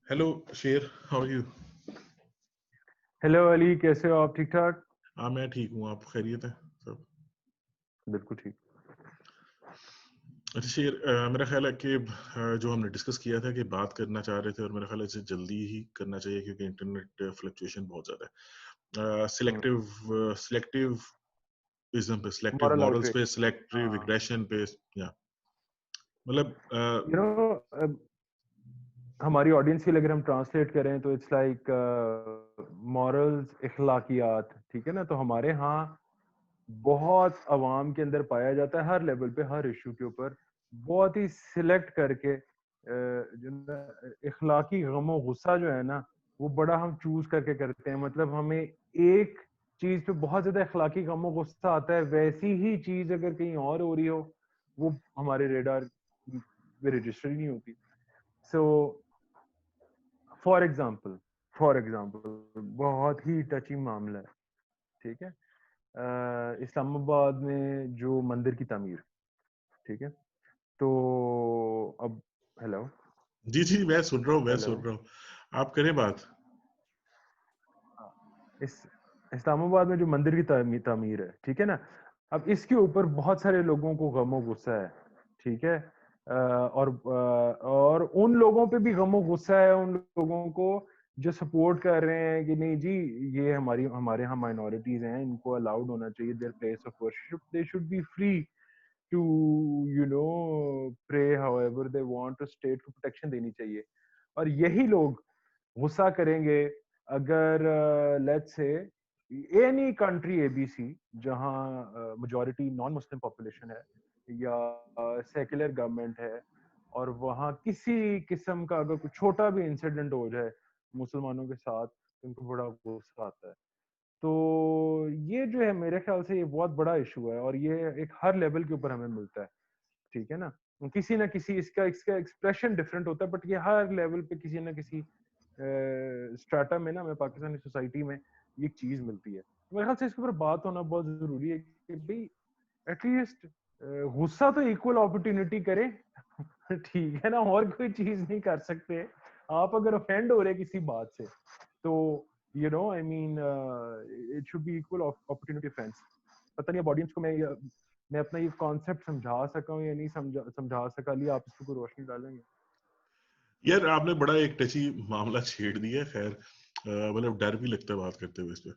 Hello Sher, how are you? Hello Ali, कैसे हो आप? ठीक ठाक? हाँ, मैं ठीक हूँ। आप खैरियत है सब? बिल्कुल ठीक। अच्छा शेर, मेरा ख्याल है कि जो हमने डिस्कस किया था कि बात करना चाह रहे थे, और मेरा ख्याल है इसे जल्दी ही करना चाहिए क्योंकि इंटरनेट फ्लक्चुएशन बहुत ज़्यादा है। सिलेक्टिविज्म पे, सिलेक्टिव मॉरल मॉरल्स आउटरीच। पे, सिलेक्टिव हाँ, एग्रेशन पे, या मतलब यू नो, हमारी ऑडियंस के लिए अगर हम ट्रांसलेट करें तो इट्स लाइक मॉरल्स, इखलाकियात। ठीक है ना? तो हमारे यहाँ बहुत अवाम के अंदर पाया जाता है, हर लेवल पे, हर इशू के ऊपर बहुत ही सिलेक्ट करके जो ना इखलाकी गम और गुस्सा जो है ना, वो बड़ा हम चूज करके करते हैं। मतलब हमें एक चीज पे बहुत ज्यादा इखलाकी गम और गुस्सा आता है, वैसी ही चीज अगर कहीं और हो रही हो, वो हमारे रेडार पे रजिस्टर ही नहीं होती। सो फॉर एग्जाम्पल, बहुत ही टची मामला है। ठीक है? इस्लामाबाद में जो मंदिर की तामीर, ठीक है, तो अब, हेलो जी जी, मैं सुन रहा हूँ, मैं हेलो, सुन रहा हूँ। आप करें बात। इस इस्लामाबाद में जो मंदिर की तामीर है, ठीक है ना, अब इसके ऊपर बहुत सारे लोगों को गम और गुस्सा है। ठीक है? और उन लोगों पे भी गम और गुस्सा है, उन लोगों को जो सपोर्ट कर रहे हैं कि नहीं जी, ये हमारे यहाँ माइनॉरिटीज हैं, इनको अलाउड होना चाहिए, their place of worship, they should be free to pray however they want, to state को प्रोटेक्शन देनी चाहिए। और यही लोग गुस्सा करेंगे अगर let's say any country ABC, जहां मेजॉरिटी नॉन मुस्लिम पॉपुलेशन है या सेक्युलर गवर्नमेंट है, और वहां किसी किस्म का अगर कुछ छोटा भी इंसिडेंट हो जाए मुसलमानों के साथ, तो उनको बड़ा गुस्सा आता है। तो ये जो है, मेरे ख्याल से ये बहुत बड़ा इशू है, और ये एक हर लेवल के ऊपर हमें मिलता है। ठीक है ना? किसी ना किसी, इसका इसका एक्सप्रेशन डिफरेंट होता है, बट ये हर लेवल पे किसी ना किसी स्ट्राटा में ना, हमें पाकिस्तानी सोसाइटी में ये चीज मिलती है। तो मेरे ख्याल से इसके ऊपर बात होना बहुत जरूरी है कि भाई एटलीस्ट गुस्सा तो इक्वल अपॉर्चुनिटी करे। ठीक है ना? और कोई चीज नहीं कर सकते। आप अगर ऑफेंड हो रहे किसी बात से, तो I mean it should B equal opportunity offence. पता नहीं अब ऑडियंस को मैं अपना ये कॉन्सेप्ट समझा सका हूँ या नहीं समझा समझा सका। लिया, आप इस पर रोशनी डालेंगे? यार, आपने बड़ा एक टची मामला छेड़ दिया है। खैर, मतलब डर भी लगता है बात करते हुए इस पे,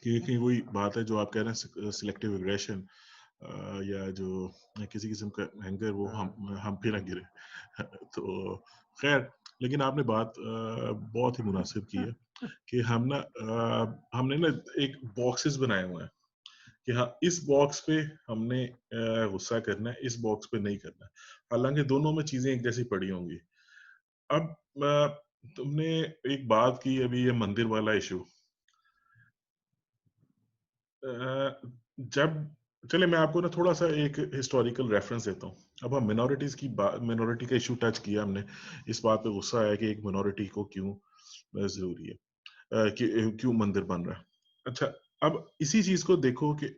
क्योंकि वही बात है जो आप कह रहे हैं, सिलेक्टिव एग्रेशन, या जो किसी किस्म का एंगर, वो हाँ, हम पे ना गिरे। तो खैर, लेकिन आपने बात बहुत ही मुनासिब की है कि हमने ना एक बॉक्सेस बनाए हुए हैं कि हाँ, इस बॉक्स पे हमने गुस्सा करना है, इस बॉक्स पे नहीं करना है। हालांकि दोनों में चीजें एक जैसी पड़ी होंगी। अब तुमने एक बात की अभी, ये मंदिर वाला इशू। जब चले, मैं आपको ना थोड़ा सा एक हिस्टोरिकल रेफरेंस देता हूँ। अब हम मिनोरिटीज की बात, मिनोरिटी का इशू टच किया हमने, इस बात पे गुस्सा आया कि एक मिनोरिटी को क्यों जरूरी है, कि क्यों मंदिर बन रहा है। अच्छा, अब इसी चीज को देखो कि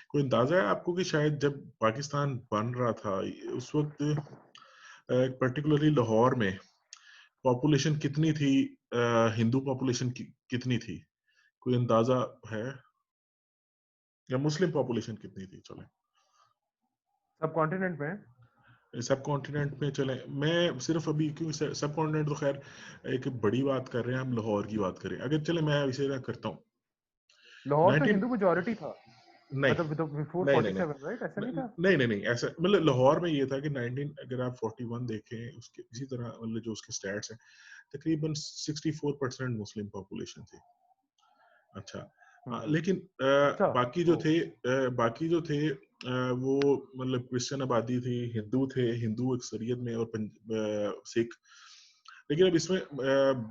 कोई अंदाजा है आपको कि शायद जब पाकिस्तान बन रहा था उस वक्त, पर्टिकुलरली लाहौर में पॉपुलेशन कितनी थी, हिंदू पॉपुलेशन कितनी थी? कोई अंदाजा है? या मुस्लिम पॉपुलेशन कितनी थी? चले, सब कॉन्टिनेंट में। सब कॉन्टिनेंट में चले। मैं सिर्फ अभी, क्योंकि सब कॉन्टिनेंट तो खैर एक बड़ी बात कर रहे हैं, हम लाहौर की बात करें अगर, चले मैं इसे ना करता हूँ। लाहौर तो 19 हिंदू मेजोरिटी था, नहीं मतलब बिफोर नहीं नहीं नहीं 47, राइट? ऐसा नहीं था? नहीं नहीं नहीं, ऐसा मतलब लाहौर में ये था कि 19, अगर आप 41 देखें उसके इसी तरह, मतलब जो उसके स्टैट्स हैं, तकरीबन 64% मुस्लिम पॉपुलेशन थी। अच्छा, हम्म। लेकिन अच्छा। ओ। बाकी जो थे, वो मतलब क्रिश्चियन आबादी थी, हिंदू थे, हिंदू अक्सरियत में, और सिख। लेकिन अब इसमें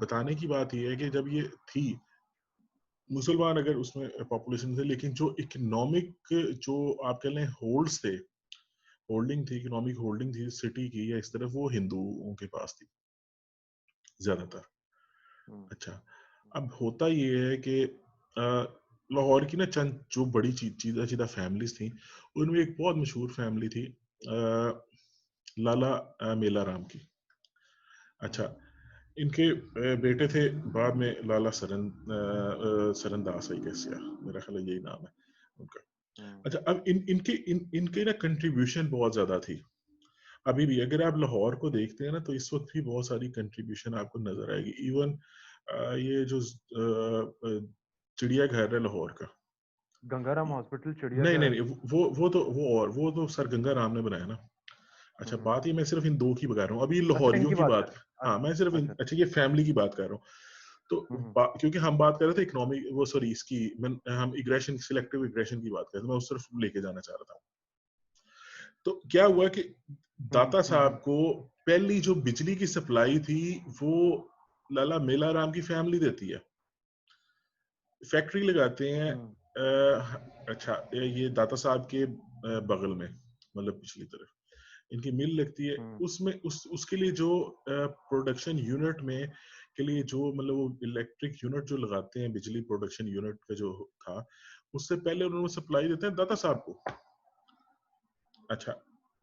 बताने की बात यह है कि जब ये थी, मुसलमान अगर उसमें पॉपुलेशन थे, लेकिन जो इकोनॉमिक, जो आप कह लें होल्ड्स थे, होल्डिंग थी, इकोनॉमिक होल्डिंग थी सिटी की या इस तरफ, वो हिंदुओं के पास थी ज्यादातर। हम्म। अच्छा, अब होता ये है कि लाहौर की ना चंद जो बड़ी चीज़ा चीज़ा फैमिलीज थी, उनमें एक बहुत मशहूर फैमिली थी, लाला मेला राम की। अच्छा, हम्म। इनके बेटे थे बाद में लाला सरनदास आई गेस, या मेरा ख्याल है यही नाम है उनका। अच्छा, अब इनके ना कंट्रीब्यूशन बहुत ज्यादा थी। अभी भी अगर आप लाहौर को देखते हैं ना, तो इस वक्त भी बहुत सारी कंट्रीब्यूशन आपको नजर आएगी। इवन ये जो चिड़ियाघर है लाहौर का, गंगाराम हॉस्पिटल, नहीं नहीं चिड़ियाघर। नहीं, वो तो सर गंगा राम ने बनाया ना। अच्छा, हम्म। बात ये मैं सिर्फ इन दो की बता रहा हूँ, अभी अच्छा, लाहौरियों इनकी की बात बात। करें। हाँ, अच्छा मैं सिर्फ अच्छा। अच्छा ये फैमिली की बात कर रहा हूँ। तो हम्म क्योंकि हम बात कर रहे थे इकोनॉमिक, वो सॉरी इसकी, हम इग्रेशन, सिलेक्टिव इग्रेशन की बात कर रहे थे, मैं उस तरफ लेके जाना चाह रहा था। तो क्या हुआ कि दाता साहब हम्म को पहली जो बिजली की सप्लाई थी, वो लाला मेला राम की फैमिली देती है। फैक्ट्री लगाते हैं। हम्म अच्छा, ये दाता साहब के बगल में, मतलब पिछली तरफ इनकी मिल लगती है। हम्म उसमें उसके लिए जो प्रोडक्शन यूनिट में के लिए जो, मतलब वो इलेक्ट्रिक यूनिट जो लगाते हैं, बिजली प्रोडक्शन यूनिट का जो था, उससे पहले उन्होंने सप्लाई देते हैं दाता साहब को। अच्छा,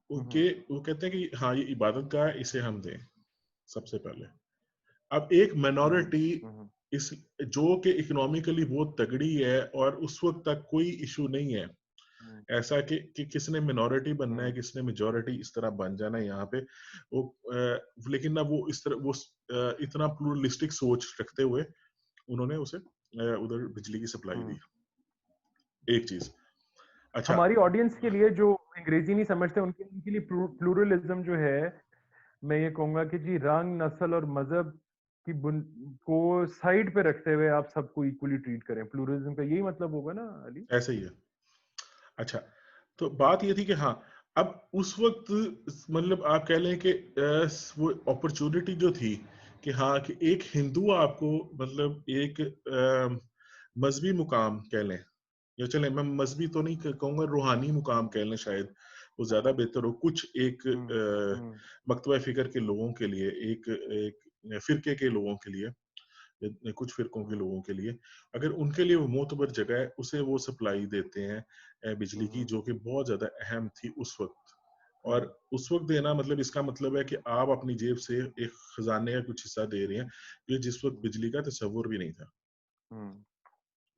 हम्म वो कहते हैं कि हाँ, ये इबादत गाह है, इसे हम दें सबसे पहले। अब एक हम्म मिनोरिटी हम्म इस, जो कि इकोनॉमिकली बहुत तगड़ी है, और उस वक्त तक कोई इशू नहीं है हम्म ऐसा कि किसने मिनोरिटी बनना है, हम्म किसने मेजोरिटी इस तरह बन जाना है यहाँ पे। वो लेकिन ना वो इस तरह, वो इतना प्लूरलिस्टिक सोच रखते हुए उन्होंने उसे उधर बिजली की सप्लाई दी। हम्म। एक चीज। अच्छा। हमारी ऑडियंस के लिए जो अंग्रेजी नहीं समझते, उनके लिए प्लूरलिज्म जो है, मैं ये कहूंगा कि जी रंग, नस्ल और मजहब की को साइड पे रखते हुए आप सबको इक्वली ट्रीट करें। प्लूरलिज्म का यही मतलब होगा ना अली? ऐसे ही है। अच्छा, तो बात ये थी कि हाँ, अब उस वक्त, मतलब आप कह लें कि वो अपॉर्चुनिटी जो थी कि हाँ, कि एक हिंदू आपको, मतलब एक मजहबी मुकाम कह लें, या चले मैं मजहबी तो नहीं कहूंगा, रूहानी मुकाम कह लें शायद वो ज्यादा बेहतर हो, कुछ एक हम्म हम्म मकतबा फिक्र के लोगों के लिए, एक एक फिरके के लोगों के लिए, कुछ फिरकों के हम्म लोगों के लिए, अगर उनके लिए वो मोतबर जगह है, उसे वो सप्लाई देते हैं बिजली की, हम्म जो कि बहुत ज्यादा अहम थी उस वक्त। और हम्म उस वक्त देना, मतलब इसका मतलब है कि आप अपनी जेब से एक खजाने का कुछ हिस्सा दे रहे हैं, ये जिस वक्त हम्म बिजली का तस्वुर भी नहीं था। हम्म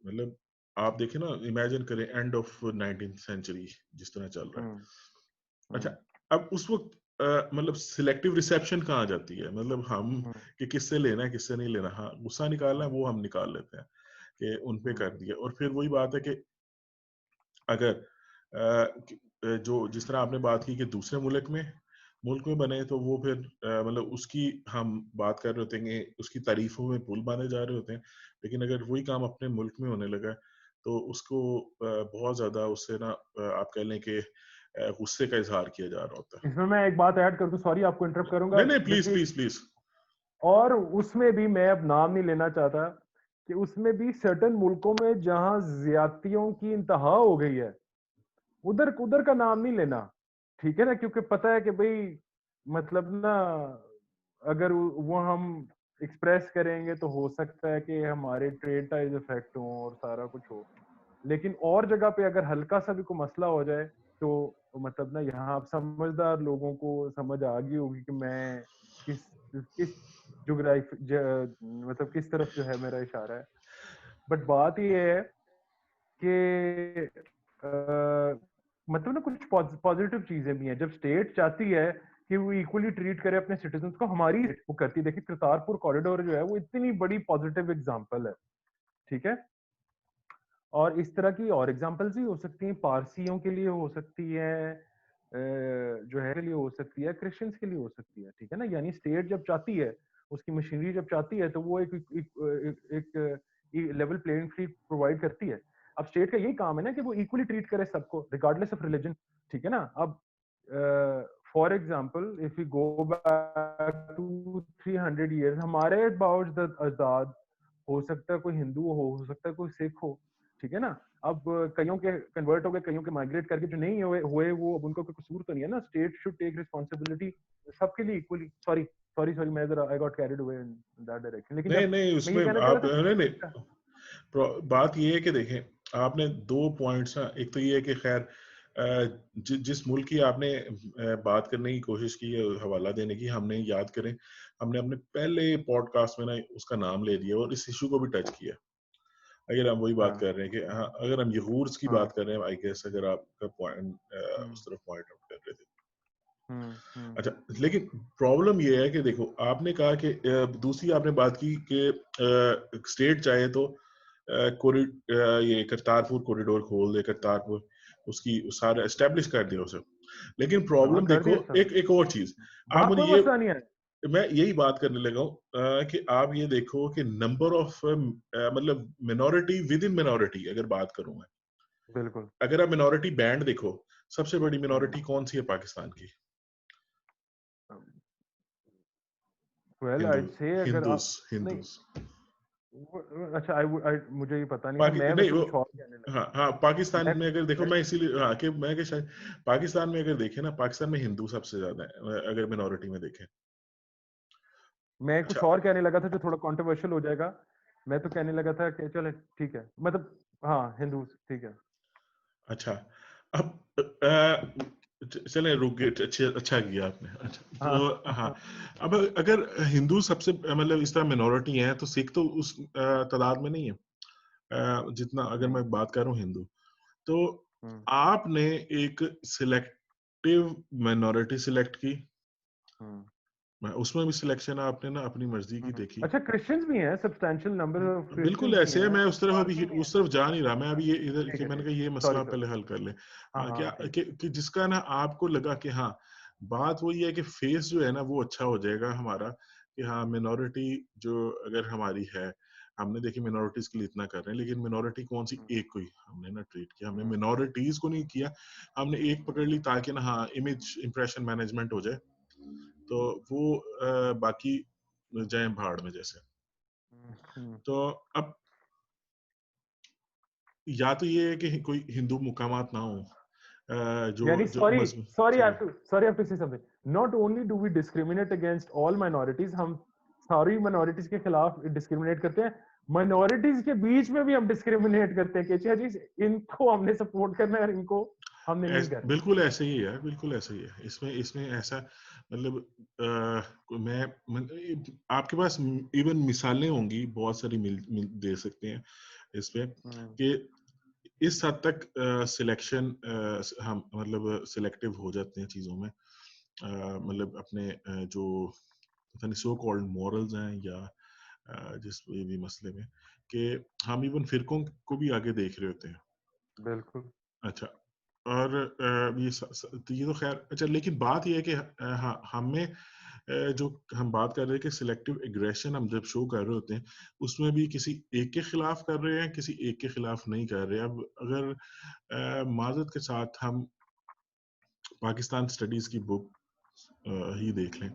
मतलब आप देखें ना, इमेजिन करें एंड ऑफ 19th सेंचुरी जिस तरह चल रहा है। हम्म अच्छा, हम्म अब उस वक्त मतलब सिलेक्टिव रिसेप्शन कहाँ जाती है, मतलब हम हम्म कि किससे लेना है, किससे नहीं लेना, हाँ गुस्सा निकालना है वो हम निकाल लेते हैं कि उन पे हम्म कर दिया। और फिर वही बात है कि अगर जो जिस तरह आपने बात की कि दूसरे मुल्क में बने, तो वो फिर मतलब उसकी हम बात कर रहे होते हैं, उसकी तारीफों में पुल बांधे जा रहे होते हैं। लेकिन अगर वही काम अपने मुल्क में होने लगा, तो उसको बहुत ज्यादा उससे ना आप कह लें कि गुस्से का इजहार किया जा रहा होता है। इसमें मैं एक बात ऐड कर दूं, सॉरी आपको इंटरप्ट करूंगा। नहीं नहीं, प्लीज देखिए, प्लीज प्लीज। और उसमें भी मैं अब नाम नहीं लेना चाहता, कि उसमें भी सर्टेन मुल्कों में जहां ज्यादतियों की इंतहा हो गई है, उधर उधर का नाम नहीं लेना, ठीक है ना? क्योंकि पता है कि भाई, मतलब ना, अगर वो हम एक्सप्रेस करेंगे तो हो सकता है कि हमारे ट्रेड टाइज इफेक्ट हो और सारा कुछ हो। लेकिन और जगह पे अगर हल्का सा भी कोई मसला हो जाए, तो मतलब ना, यहाँ आप समझदार लोगों को समझ आ गई होगी कि मैं किस किस जोग्राफी मतलब किस तरफ जो है मेरा इशारा है। बट बात ये है कि मतलब ना, कुछ पॉजिटिव चीजें भी हैं। जब स्टेट चाहती है कि वो इक्वली ट्रीट करे अपने सिटीजन्स को, हमारी वो करती है। देखिए, करतारपुर कॉरिडोर जो है वो इतनी बड़ी पॉजिटिव एग्जांपल है, ठीक है? और इस तरह की और एग्जांपल्स भी हो सकती हैं, पारसियों के लिए हो सकती है, जो है के लिए हो सकती है, क्रिश्चियंस के लिए हो सकती है, ठीक है ना? यानी स्टेट जब चाहती है, उसकी मशीनरी जब चाहती है, तो वो एक लेवल प्लेइंग फील्ड प्रोवाइड करती है। अब स्टेट का यही काम है ना कि वो इक्वली ट्रीट करे सबको, रिगार्डलेस ऑफ रिलीजन, ठीक है ना? अब for example, if you go back to 300 years, हमारे अबाउट द आजाद, हो सकता है कोई हिंदू हो सकता है कोई सिख हो, ठीक है ना? अब कईयों के कन्वर्ट हो गए, कईयों के माइग्रेट करके जो नहीं हुए वो, अब उनको कोई कसूर तो नहीं है ना। स्टेट शुड टेक रिस्पॉन्सिबिलिटी सबके लिए इक्वली। सॉरी सॉरी सॉरी, मैं जरा I got carried away in that direction. लेकिन नहीं जब नहीं, मैं ये उसमें कहना चाह आप रहा था नहीं नहीं, कि बात ये है कि देखें, आपने दो पॉइंट्स ना, एक तो ये है कि खैर जिस मुल्क की आपने बात करने की कोशिश की है, हवाला देने की, हमने याद करें, हमने अपने पहले पॉडकास्ट में ना उसका नाम ले लिया और इस इशू को भी टच किया। अगर हम वही बात हाँ कर रहे हैं कि हाँ, अगर हम यहूर्स की हाँ बात कर रहे हैं, आई गेस अगर आपका पॉइंट हम्म उस तरफ पॉइंट आउट कर रहे थे। हम्म अच्छा, लेकिन प्रॉब्लम ये है कि देखो, आपने कहा कि दूसरी आपने बात की कि स्टेट चाहे तो ये करतारपुर कॉरिडोर खोल दे, करतारपुर उसकी सारा एस्टेब्लिश कर दिया उसे। लेकिन हाँ प्रॉब्लम कर देखो, दिया सब, एक एक और चीज, आप वहां मुझे कोई ये, मसला नहीं है। मैं यही बात करने लगा हूँ कि आप ये देखो कि नंबर ऑफ मतलब मिनोरिटी विद इन मिनोरिटी अगर बात करूं मैं, बिल्कुल। अगर आप मिनोरिटी बैंड देखो, सबसे बड़ी हम्म मिनोरिटी कौन सी है पाकिस्तान की? वेल हिंदू, आई से अगर हिंदूस, आप नहीं हिंदूस। अच्छा मुझे ये पता नहीं था, पाकि मैं नहीं वैसे वो, कुछ और कहने हाँ लगा। हाँ, पाकिस्तान मैं में अगर देखो, मैं, मैं इसीलिए हाँ कि मैं कि शायद पाकिस्तान में अगर देखें ना, पाकिस्तान में हिंदू सबसे ज्यादा है अगर मिनोरिटी में देखें। मैं अच्छा। कुछ और कहने लगा था जो थोड़ा कंट्रोवर्शियल हो जाएगा। मैं तो कहने लगा था कि चले ठीक है, मतलब हाँ हिंदू ठीक है। अच्छा, अब चले रुक गए, अच्छा अच्छा किया आपने। अच्छा हाँ तो हाँ, हाँ अब अगर हिंदू सबसे मतलब इस तरह मिनोरिटी है, तो सिख तो उस तादाद में नहीं है जितना अगर नहीं मैं बात कर रहा हूँ हिंदू। तो हम्म आपने एक सिलेक्टिव मिनोरिटी सिलेक्ट की, हम्म उसमें भी सिलेक्शन आपने ना अपनी मर्जी की देखी। अच्छा क्रिश्चियंस भी हैं, सब्सटेंशियल नंबर ऑफ बिल्कुल क्रिश्चियंस भी ऐसे है, हैं, मैं उस तरफ अभी पारसी भी हैं। उस तरफ जा नहीं रहा, मैं अभी ये इधर ठीक कि है मैंने ठीक कहा है, ये सॉरी मसला सॉरी। पहले हल कर ले। हाँ क्या हाँ ठीक। कि जिसका ना आपको लगा कि हाँ, बात वही है कि फेस जो है ना वो अच्छा हो जाएगा हमारा, कि हाँ मिनोरिटी जो अगर हमारी है, हमने देखी मिनोरिटीज के लिए इतना कर रहे हैं, लेकिन मिनोरिटी कौन सी, हम्म एक को ही हमने ना ट्रीट किया, हमने हम्म मिनोरिटीज को नहीं किया, हमने एक पकड़ ली ताकि ना हाँ इमेज इंप्रेशन मैनेजमेंट हो जाए, तो वो बाकी जाए भाड़ में जैसे। हम्म। तो अब या तो ये है कि कोई हिंदू मुकामात ना हो जो Yani जो sorry, मजबूत। sorry, चलिए। I have to say something. Not only do we discriminate against all minorities, हम सारी minorities के खिलाफ discriminate करते हैं, minorities के बीच में भी हम discriminate करते हैं कि अच्छा जी इनको हमने support करना है और इनको हमने नहीं करना। बिल्कुल ऐसे ही है, बिल्कुल ऐसे ही है, इसमें इसमें ऐसा मतलब आपके पास इवन मिसालें होंगी बहुत सारी दे सकते हैं इस पे हम्म कि इस हद तक सिलेक्शन हम मतलब सिलेक्टिव हो जाते हैं चीजों में, मतलब अपने जो पता नहीं सो कॉल्ड मॉरल्स हैं या जिस भी मसले में, कि हम इवन फिरकों को भी आगे देख रहे होते हैं। बिल्कुल। अच्छा, और तो ये तो खैर अच्छा, लेकिन बात ये है कि हाँ, हमें जो हम बात कर रहे हैं कि सिलेक्टिव एग्रेशन हम जब शो कर रहे होते हैं, उसमें भी किसी एक के खिलाफ कर रहे हैं, किसी एक के खिलाफ नहीं कर रहे। अब अगर माजरत के साथ हम पाकिस्तान स्टडीज की बुक ही देख लें,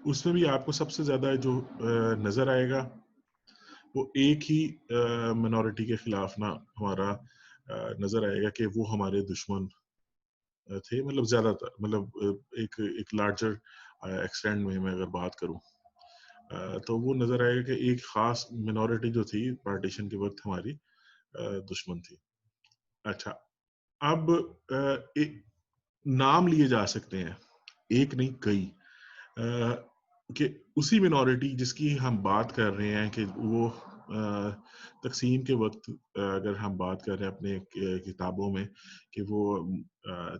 उसमें भी आपको सबसे ज्यादा जो नजर आएगा वो एक ही मिनोरिटी के खिलाफ ना हमारा नजर आएगा कि वो हमारे दुश्मन थे, मतलब ज्यादातर, मतलब एक एक लार्जर एक्सटेंड में मैं अगर बात करूं, तो वो नजर आएगा कि एक खास मिनोरिटी जो थी पार्टीशन के वक्त हमारी दुश्मन थी। अच्छा, अब एक नाम लिए जा सकते हैं, एक नहीं कई, कि उसी मिनोरिटी जिसकी हम बात कर रहे हैं कि वो तकसीम के वक्त अगर हम बात कर रहे हैं अपने किताबों में कि वो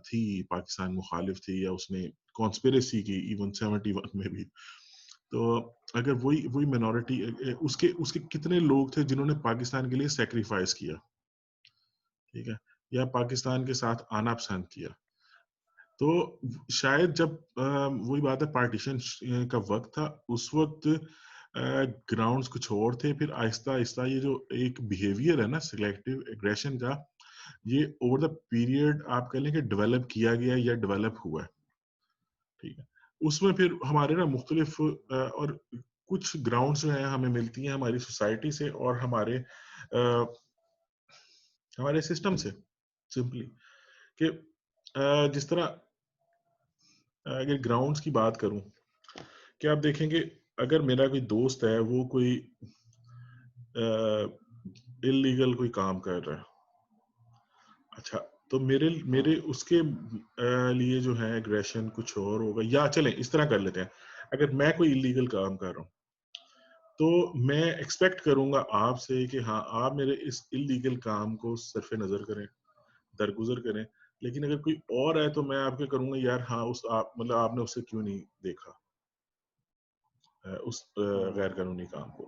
थी पाकिस्तान मुखालिफ थी या उसने कॉन्स्पिरेसी की इवन 71 में भी, तो अगर वही वही मिनोरिटी, उसके उसके कितने लोग थे जिन्होंने पाकिस्तान के लिए सेक्रीफाइस किया, ठीक है, या पाकिस्तान के साथ आना पसंद किया। तो शायद जब वही बात है, पार्टीशन का वक्त था, उस वक्त ग्राउंड्स कुछ और थे, फिर आहिस्ता आहिस्ता ये जो एक बिहेवियर है ना सिलेक्टिव एग्रेशन का, ये ओवर द पीरियड आप कह लें कि डेवलप किया गया या डेवलप हुआ है, ठीक है। उसमें फिर हमारे ना मुख्तलिफ और कुछ ग्राउंड्स जो हैं हमें मिलती हैं हमारी सोसाइटी से और हमारे सिस्टम से, सिंपली कि जिस तरह अगर ग्राउंड्स की बात करूं, कि आप देखेंगे अगर मेरा कोई दोस्त है वो कोई इलीगल कोई काम कर रहा है, अच्छा, तो मेरे हम्म, मेरे उसके लिए जो है एग्रेशन कुछ और होगा, या चलें इस तरह कर लेते हैं, अगर मैं कोई इलीगल काम कर रहा हूँ तो मैं एक्सपेक्ट करूंगा आपसे कि हाँ आप मेरे इस इलीगल काम को सरफे नजर करें, दरगुजर करें। लेकिन अगर कोई और है तो मैं आपके करूंगा यार हाँ उस आप मतलब आपने उसे क्यों नहीं देखा उस गैर हम्म, कानूनी काम को।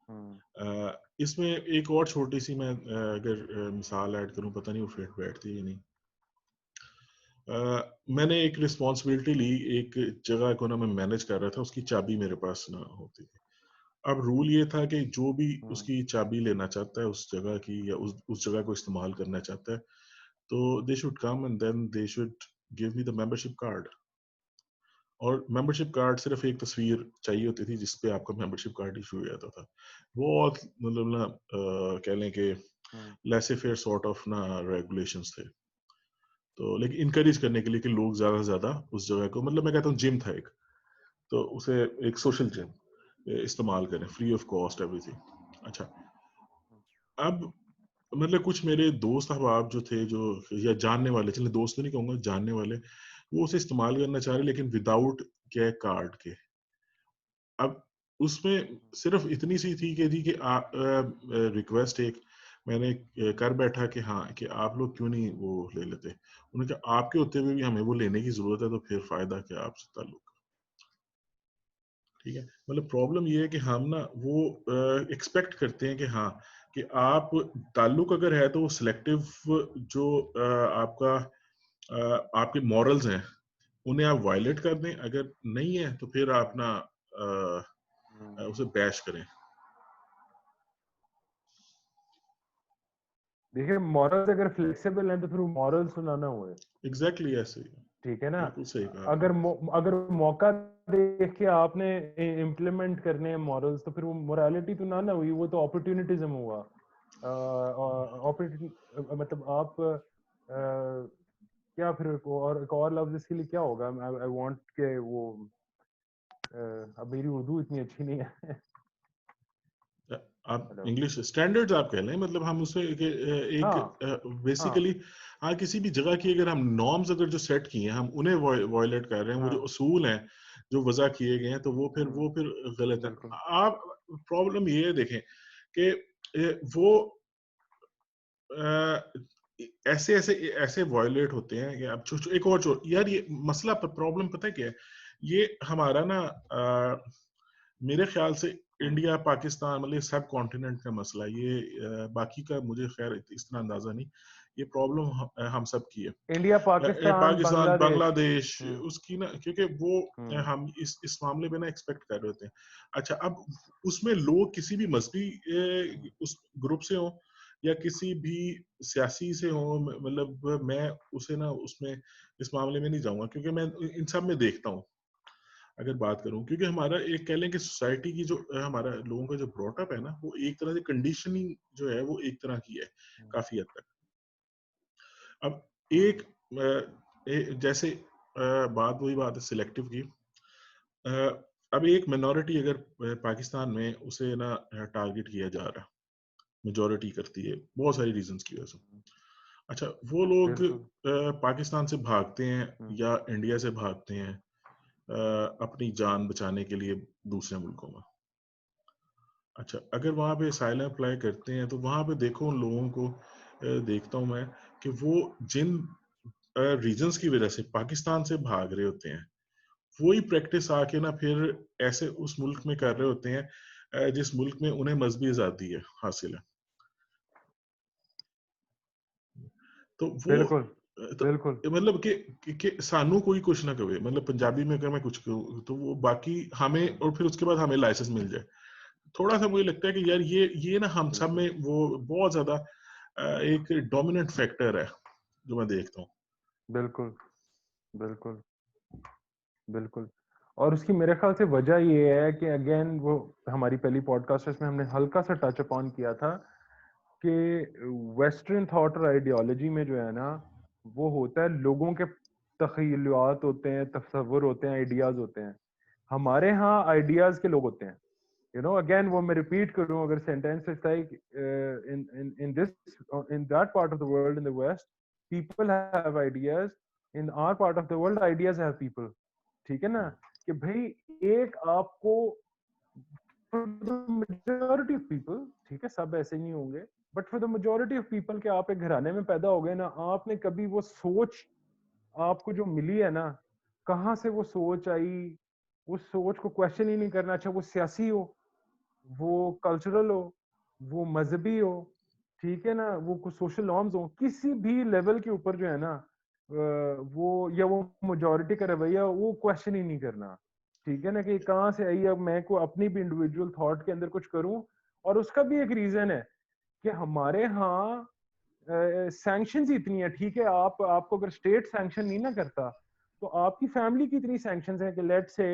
हम्म, इसमें एक और छोटी सी मैं अगर मिसाल ऐड करूं, पता नहीं वो फिट बैठती है या नहीं। मैंने एक रिस्पॉन्सिबिलिटी ली, एक जगह को ना मैं मैनेज कर रहा था, उसकी चाबी मेरे पास ना होती थी। अब रूल ये था कि जो भी हम्म, उसकी चाबी लेना चाहता है उस जगह की, या उस जगह को इस्तेमाल करना चाहता है, तो they should come and then they should give me the membership card. और मेंबरशिप कार्ड सिर्फ एक तस्वीर चाहिए होती थी जिस पे आपका मेंबरशिप कार्ड इशू हो जाता था। बहुत मतलब ना कह लें कि हम्म, लेसे फेयर सॉर्ट ऑफ ना रेगुलेशंस थे। तो लेकिन इनकरेज करने के लिए कि लोग ज्यादा से ज्यादा उस जगह को, मतलब मैं कहता हूँ जिम था एक, तो उसे एक सोशल जिम इस्तेमाल करें, फ्री ऑफ कॉस्ट एवरीथिंग। अच्छा, अब मतलब कुछ मेरे दोस्त अहबाब जो थे, जो या जानने वाले, चलिए दोस्त तो नहीं कहूंगा, जानने वाले, वो उसे इस्तेमाल करना चाह रहे लेकिन विदाउट के कार्ड के। अब उसमें सिर्फ इतनी सी थी कि जी कि रिक्वेस्ट एक मैंने कर बैठा कि हाँ कि आप लोग क्यों नहीं वो ले लेते। उन्होंने कहा आपके होते हुए भी हमें वो लेने की जरूरत है, तो फिर फायदा क्या आपसे ताल्लुक। ठीक है, मतलब प्रॉब्लम ये है कि हम ना वो एक्सपेक्ट करते हैं कि हाँ कि आप ताल्लुक अगर है तो वो सिलेक्टिव जो आपका आपके मॉरल्स हैं उन्हें आप वायलेट कर दें, अगर नहीं है तो फिर आप ना हम्म। उसे बैश करें। देखिए मॉरल्स अगर फ्लेक्सिबल हैं तो फिर वो मॉरल सुनाना हुए। एग्जैक्टली ऐसे ही। ठीक है ना। बिल्कुल सही कहा आपने। अगर मौका देख के आपने इम्प्लीमेंट करने हैं मॉरल्स तो फिर वो मोरालिटी तो ना ना हुई, वो तो अपॉर्चुनिटिज्म हुआ। मतलब आप क्या फिर एक और लफ्ज इसके लिए क्या होगा, आई वांट के वो अब मेरी उर्दू इतनी अच्छी नहीं है। आप हेलो। इंग्लिश स्टैंडर्ड्स आप कह लें, मतलब हम उसे एक हाँ, हाँ, बेसिकली हाँ किसी भी जगह की अगर हम नॉर्म्स अगर जो सेट किए हैं हम उन्हें वायलेट कर रहे हैं, वो जो हाँ, उसूल हैं जो वजह किए गए हैं, तो हम्म, वो फिर गलत है। बिल्कुल। आप प्रॉब्लम ये देखें कि वो अ, ऐसे ऐसे ऐसे वायलेट होते हैं कि अब एक और यार ये मसला प्रॉब्लम पता है क्या है, ये हमारा ना मेरे ख्याल से हम्म। इंडिया पाकिस्तान मतलब सब कॉन्टिनेंट का मसला है ये। बाकी का मुझे खैर इस तरह अंदाजा नहीं। ये प्रॉब्लम हम सब की है। इंडिया, पाकिस्तान, पाकिस्तान बांग्लादेश। बांग्लादेश हम्म, उसकी ना, क्योंकि वो हम्म, हम इस मामले में ना एक्सपेक्ट कर रहे होते हैं। अच्छा, अब उसमें लोग किसी भी मजहबी हम्म, उस ग्रुप से हो या किसी भी सियासी से हो, मतलब मैं उसे ना उसमें इस मामले में नहीं जाऊंगा, क्योंकि मैं इन सब में देखता हूँ अगर बात करूं, क्योंकि हमारा एक कह लें कि सोसाइटी की जो हमारा लोगों का जो ब्रॉटअप है ना, वो एक तरह से कंडीशनिंग जो है वो एक तरह की है काफी हद तक। अब एक हम्म, जैसे बात वही बात है सिलेक्टिव की। अ, अब एक मिनॉरिटी अगर पाकिस्तान में उसे ना टारगेट किया जा रहा, मेजोरिटी करती है बहुत सारी रीजंस की वजह से। अच्छा, वो लोग बिल्कुल। पाकिस्तान से भागते हैं हम्म, या इंडिया से भागते हैं अपनी जान बचाने के लिए दूसरे मुल्कों में। अच्छा, अगर वहाँ पे असाइलम अप्लाई करते हैं तो वहाँ पे देखो उन लोगों को देखता हूँ मैं कि वो जिन रीजंस की वजह से पाकिस्तान से भाग रहे होते हैं, वही प्रैक्टिस आके ना फिर ऐसे उस मुल्क में कर रहे होते हैं जिस मुल्क में उन्हें मजहबी आज़ादी है हासिल है। तो वो बिल्कुल, तो बिल्कुल। मतलब कि सानू कोई कुछ ना कहे, मतलब पंजाबी में अगर मैं कुछ कहूँ तो वो बाकी हमें, हम्म, और फिर उसके बाद हमें लाइसेंस मिल जाए। थोड़ा सा मुझे लगता है कि यार ये ना हम सब बिल्कुल, में वो बहुत ज्यादा एक डोमिनेंट फैक्टर है जो मैं देखता हूँ। बिल्कुल, बिल्कुल, बिल्कुल। और उसकी मेरे ख्याल से वजह ये है कि अगेन वो हमारी पहली पॉडकास्ट में हमने हल्का सा टच अपॉन किया था कि वेस्टर्न थॉट और आइडियोलॉजी में जो है ना, वो होता है लोगों के तख़य्युलात होते हैं, तसव्वुर होते हैं, आइडियाज होते हैं। हमारे यहाँ आइडियाज के लोग होते हैं। यू नो अगेन वो मैं रिपीट करूं, अगर sentence is like in this in that part of the world in the west people have ideas, in our part of the world ideas have people. ठीक है ना, कि भाई एक आपको for the majority of people, ठीक है सब ऐसे नहीं होंगे, but for the majority of people के आप एक घराने में पैदा हो गए ना, आपने कभी वो सोच आपको जो मिली है ना, कहाँ से वो सोच आई, उस सोच को क्वेश्चन ही नहीं करना। अच्छा वो सियासी हो, वो कल्चरल हो, वो मजहबी हो, ठीक है ना, वो कुछ सोशल नॉर्म्स हो, किसी भी लेवल के ऊपर जो है ना वो या वो मेजॉरिटी का रवैया वो क्वेश्चन ही नहीं करना। ठीक है ना, कि कहाँ से आई, अब मैं को अपनी भी इंडिविजुअल थॉट के अंदर कुछ करूं। और उसका भी एक रीजन है कि हमारे यहाँ सैंक्शंस इतनी है। ठीक है, आपको अगर स्टेट सैंक्शन नहीं ना करता तो आपकी फैमिली की इतनी सैंक्शंस है कि लेट से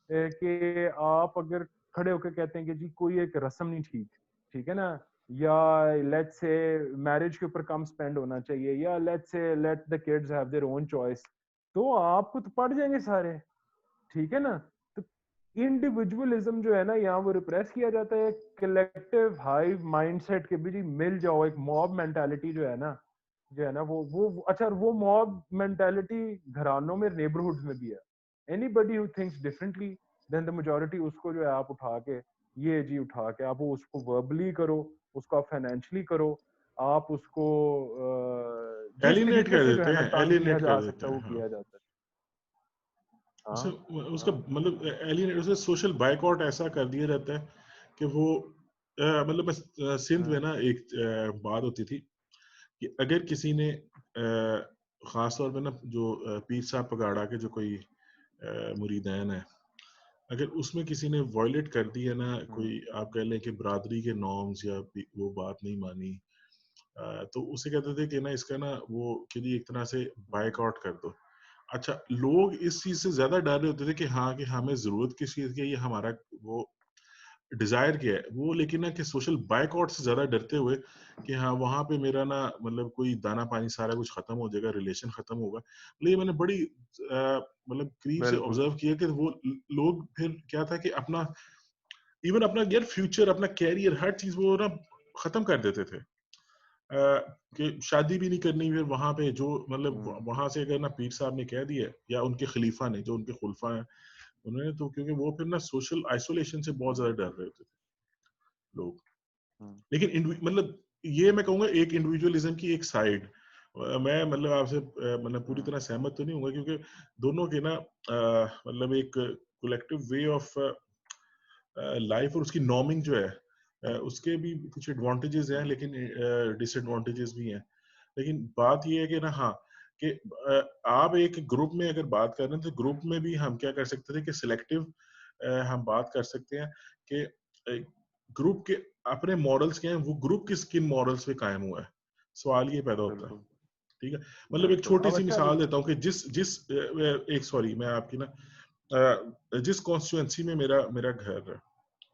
कि आप अगर खड़े होकर कहते हैं कि जी कोई एक रस्म नहीं ठीक, ठीक है ना, या लेट से मैरिज के ऊपर कम स्पेंड होना चाहिए, या लेट से let the kids have their own choice, तो आपको तो पड़ जाएंगे सारे। ठीक है ना, तो इंडिविजुअलिज्म जो है ना यहाँ वो रिप्रेस किया जाता है। कलेक्टिव हाइव माइंडसेट के भी जी मिल जाओ, एक मॉब मेंटालिटी जो है ना, जो है ना वो अच्छा वो मॉब मेंटालिटी घरानों में नेबरहुड्स में भी है। Anybody who thinks differently than the majority, उसको जो है आप उठा के ये जी उठा के आप वो उसको वर्बली करो, उसको आप फाइनेंशियली करो, आप उसको जिस एलिनेट तरीके कर से जो देते है ना हैं, तंग किया एलिनेट जा कर देते सकता है वो हैं, हाँ। किया जाता है। उसे हाँ उसका हाँ मतलब एलिनेट, उसे सोशल बायकॉट ऐसा कर दिया जाता है कि वो मतलब सिंध में हाँ ना एक बात होती थी कि अगर किसी ने खास तौर पे ना जो पीर साहब पगाड़ा के जो कोई मुरीदैन है, अगर उसमें किसी ने वॉयलेट कर दी है ना, हम्म, कोई आप कह लें कि बरादरी के नॉर्म्स या वो बात नहीं मानी, तो उसे कहते थे कि ना इसका ना वो कि जी एक तरह से बायकॉट कर दो। अच्छा, लोग इस चीज से ज्यादा डर रहे होते थे कि हाँ, कि हमें जरूरत किस चीज की है, ये हमारा वो डिजायर क्या है वो, लेकिन ना कि सोशल बायकॉट से ज्यादा डरते हुए कि हाँ वहां पे मेरा ना मतलब कोई दाना पानी सारा कुछ खत्म हो जाएगा, रिलेशन खत्म होगा। लेकिन मैंने बड़ी मतलब करीब से बिल्कुल। ऑब्जर्व किया कि वो लोग फिर क्या था कि अपना इवन अपना यार फ्यूचर, अपना कैरियर, हर चीज वो ना खत्म कर देते थे। कि शादी भी नहीं करनी, फिर वहां पे जो मतलब हम्म, वहां से अगर ना पीर साहब ने कह दिया या उनके खलीफा ने, जो उनके खुलफा है, उन्होंने तो, क्योंकि वो फिर ना सोशल आइसोलेशन से बहुत हम्म, ज्यादा डर रहे होते थे लोग। हम्म, लेकिन मतलब ये मैं कहूंगा एक इंडिविजुअलिज्म की एक साइड, मैं मतलब आपसे मतलब पूरी हम्म, तरह सहमत तो नहीं होगा, क्योंकि दोनों के ना मतलब एक कलेक्टिव वे ऑफ लाइफ और उसकी नॉर्मिंग जो है, उसके भी कुछ एडवांटेजेस हैं, लेकिन डिसएडवांटेजेस भी हैं। लेकिन बात ये है कि ना, हाँ, कि आप एक ग्रुप में अगर बात कर रहे हैं तो ग्रुप में भी हम क्या कर सकते थे कि सिलेक्टिव हम बात कर सकते हैं कि ग्रुप के अपने मॉडल्स क्या हैं, वो ग्रुप किस किन मॉडल्स पे कायम हुआ है, सवाल ये पैदा होता है। बिल्कुल ठीक है, मतलब एक बिल्कुल। छोटी अब सी अच्छा मिसाल देता हूँ कि जिस जिस एक सॉरी मैं आपकी ना जिस कॉन्स्टिट्यूएंसी में मेरा मेरा घर है,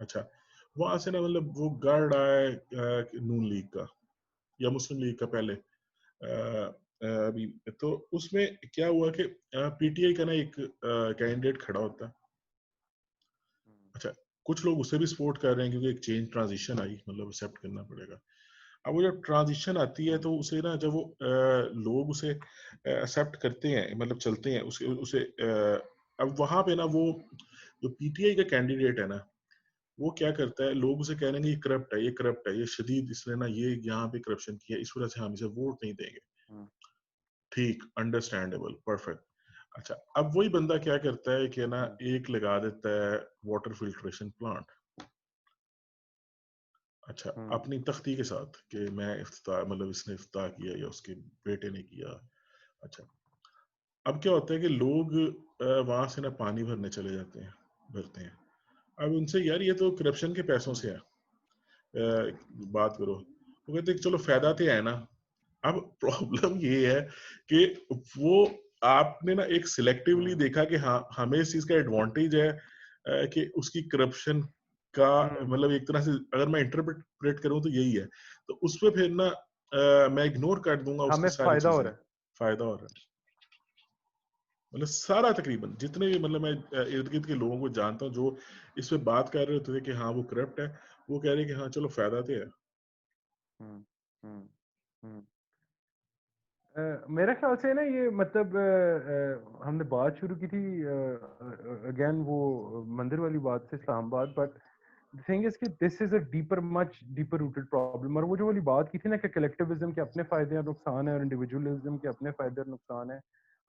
अच्छा, वहां से ना मतलब वो गढ़ रहा है नून लीग का या मुस्लिम लीग का पहले, अभी तो उसमें क्या हुआ कि पीटीआई का ना एक कैंडिडेट खड़ा होता है। अच्छा, कुछ लोग उसे भी सपोर्ट कर रहे हैं क्योंकि एक चेंज ट्रांजिशन आई, मतलब एक्सेप्ट करना पड़ेगा। अब वो जब ट्रांजिशन आती है हम्म, तो उसे ना, जब वो लोग उसे एक्सेप्ट करते हैं, मतलब चलते हैं उसे उसे अब वहां पे ना वो जो पीटीआई का कैंडिडेट है ना, वो क्या करता है, लोग उसे कह रहे हैं ये करप्ट है, ये करप्ट है, ये शदीद, इसने ना ये यहाँ पे करप्शन किया, इस वजह से हम इसे वोट नहीं देंगे। हम्म, ठीक, अंडरस्टैंडेबल, परफेक्ट। अच्छा, अब वही बंदा क्या करता है कि ना हम्म, एक लगा देता है वाटर फिल्ट्रेशन प्लांट, अच्छा, हम्म, अपनी तख्ती के साथ कि मैं इफ्तिताह, मतलब इसने इफ्तिताह किया या उसके बेटे ने किया। अच्छा, अब क्या होता है कि लोग वहां से ना पानी भरने चले जाते हैं, भरते हैं। अब उनसे यार ये तो करप्शन के पैसों हम्म, से है, बात करो, वो कहते हैं चलो फायदा तो है ना। अब प्रॉब्लम ये है कि वो आपने ना एक सिलेक्टिवली हम्म, देखा कि हाँ हमें इस चीज का एडवांटेज है कि उसकी करप्शन का, हम्म, मतलब एक तरह से अगर मैं इंटरप्रेट करूं तो यही है, तो उस पे फिर ना मैं इग्नोर कर दूंगा उसकी हमें सारी फायदा हो चीजें, रहा है। फायदा हो रहा है। मतलब सारा तकरीबन जितने भी मतलब मैं इर्द गिर्द के लोगों को जानता हूँ जो इस पे बात कर रहे होते थे कि हाँ वो करप्ट है, वो कह रहे हैं कि हाँ चलो फायदा तो है। हम्म हम्म हम्म मेरे ख्याल से ना ये मतलब हमने बात शुरू की थी अगेन वो मंदिर वाली बात से Islamabad, but the thing is कि this is a deeper much deeper rooted problem. और वो जो वाली बात की थी ना कि कलेक्टिविज्म के अपने फायदे और नुकसान है और इंडिविजुअलिज्म के अपने फायदे और नुकसान है,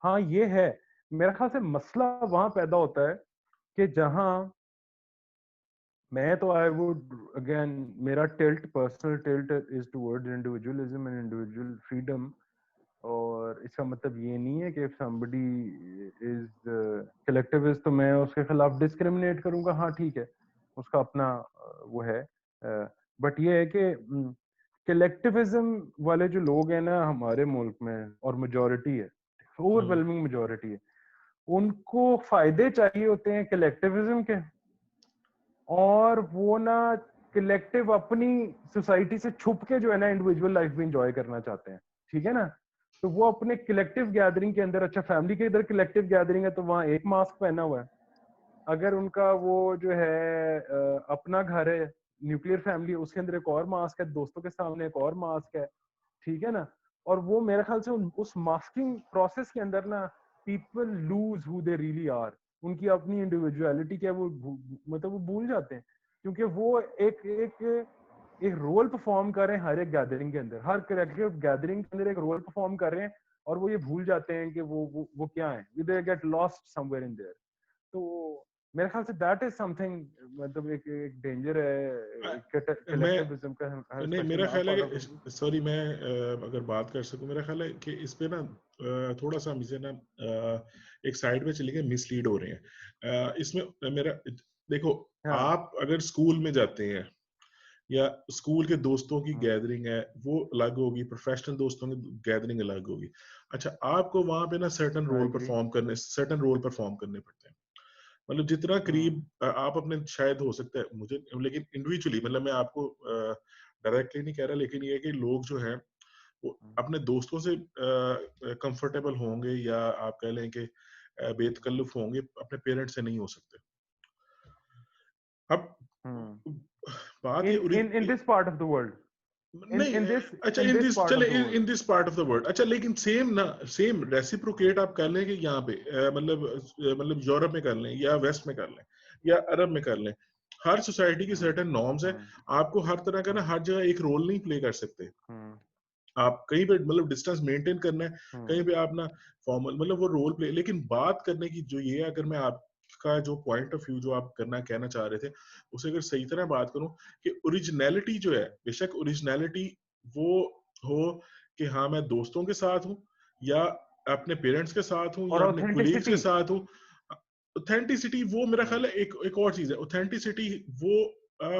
हाँ ये है। मेरे ख्याल से मसला वहां पैदा होता है कि जहां मैं तो आई वुड अगेन, मेरा tilt, personal tilt is towards individualism and individual freedom. और इसका मतलब ये नहीं है कि इफ समबडी इज कलेक्टिविस्ट तो मैं उसके खिलाफ डिस्क्रिमिनेट करूंगा, हाँ ठीक है, उसका अपना वो है। बट ये है कि कलेक्टिविज्म वाले जो लोग हैं ना हमारे मुल्क में, और मेजोरिटी है, हम्म ओवरवेलमिंग मेजोरिटी है, उनको फायदे चाहिए होते हैं कलेक्टिविज्म के, और वो ना कलेक्टिव अपनी सोसाइटी से छुप के जो है ना इंडिविजुअल लाइफ भी इंजॉय करना चाहते हैं। ठीक है ना? तो वो अपने कलेक्टिव गैदरिंग के अंदर, अच्छा फैमिली के इधर कलेक्टिव गैदरिंग है तो वहां एक मास्क पहना हुआ है। अगर उनका वो जो है अपना घर है, न्यूक्लियर फैमिली, उसके अंदर एक और मास्क है, दोस्तों के सामने एक और मास्क है। ठीक है ना? और वो मेरे ख्याल से उस मास्किंग प्रोसेस के अंदर ना people lose who they really are. उनकी अपनी इंडिविजुअलिटी क्या है वो मतलब वो भूल जाते हैं, क्योंकि वो एक एक एक रोल परफॉर्म कर रहे हैं हर एक गैदरिंग के अंदर, हर कलेक्टिव गैदरिंग के अंदर एक रोल परफॉर्म कर रहे हैं, और वो ये भूल जाते हैं कि वो क्या है, they get lost somewhere in their. तो मेरे ख्याल से दैट इज समथिंग, मतलब एक डेंजर है मैं कलेक्टिविज्म का, नहीं, स्पेशली मेरा आर ख्याल है पार्ट ऑफ द। कि सॉरी मैं अगर बात कर सकूं, मेरा ख्याल है कि इस पे ना थोड़ा सा मुझे ना एक साइड पे चले गए, मिसलीड हो रहे हैं इसमें मेरा। देखो, हाँ। आप अगर स्कूल में जाते हैं या स्कूल के दोस्तों की हम्म गैदरिंग है वो अलग होगी, प्रोफेशनल दोस्तों की गैदरिंग अलग होगी। अच्छा, आपको वहां पे ना I agree. Certain role perform करने पड़ते हैं। मतलब जितना हम्म करीब आप अपने शायद हो सकता है मुझे, लेकिन इंडिविजुअली मतलब मैं आपको डायरेक्टली नहीं कह रहा, लेकिन ये है कि लोग जो हैं वो अपने दोस्तों से कंफर्टेबल होंगे या आप कह लें कि बेतकल्लुफ होंगे, अपने पेरेंट्स से नहीं हो सकते। अब हम्म बात ये in this part of the world, in नहीं, in this अच्छा in in this this part चले of the world। In this part of the world, अच्छा लेकिन सेम ना, सेम रेसिप्रोकेट आप कर लें कि यहाँ पे मतलब यूरोप में कर लें या वेस्ट में कर लें या अरब में कर लें। हर सोसाइटी की हम्म सर्टेन नॉर्म्स है। हम्म आपको हर तरह का ना हम्म हर जगह एक रोल नहीं प्ले कर सकते। हम्म आप कहीं पे मतलब डिस्टेंस मेंटेन करना है, कहीं हम्म पे आप ना फॉर्मल मतलब वो रोल प्ले, लेकिन बात करने की जो ये है, अगर मैं आपका जो पॉइंट ऑफ व्यू जो आप करना कहना चाह रहे थे उसे अगर सही तरह बात करूं कि ओरिजिनलिटी जो है, बेशक ओरिजिनलिटी वो हो कि हाँ मैं दोस्तों के साथ हूँ या अपने पेरेंट्स के साथ हूँ और या अपने कोलीग्स के ऑथेंटिसिटी। साथ हूँ। ऑथेंटिसिटी वो मेरा हम्म ख्याल है एक और चीज है। ऑथेंटिसिटी वो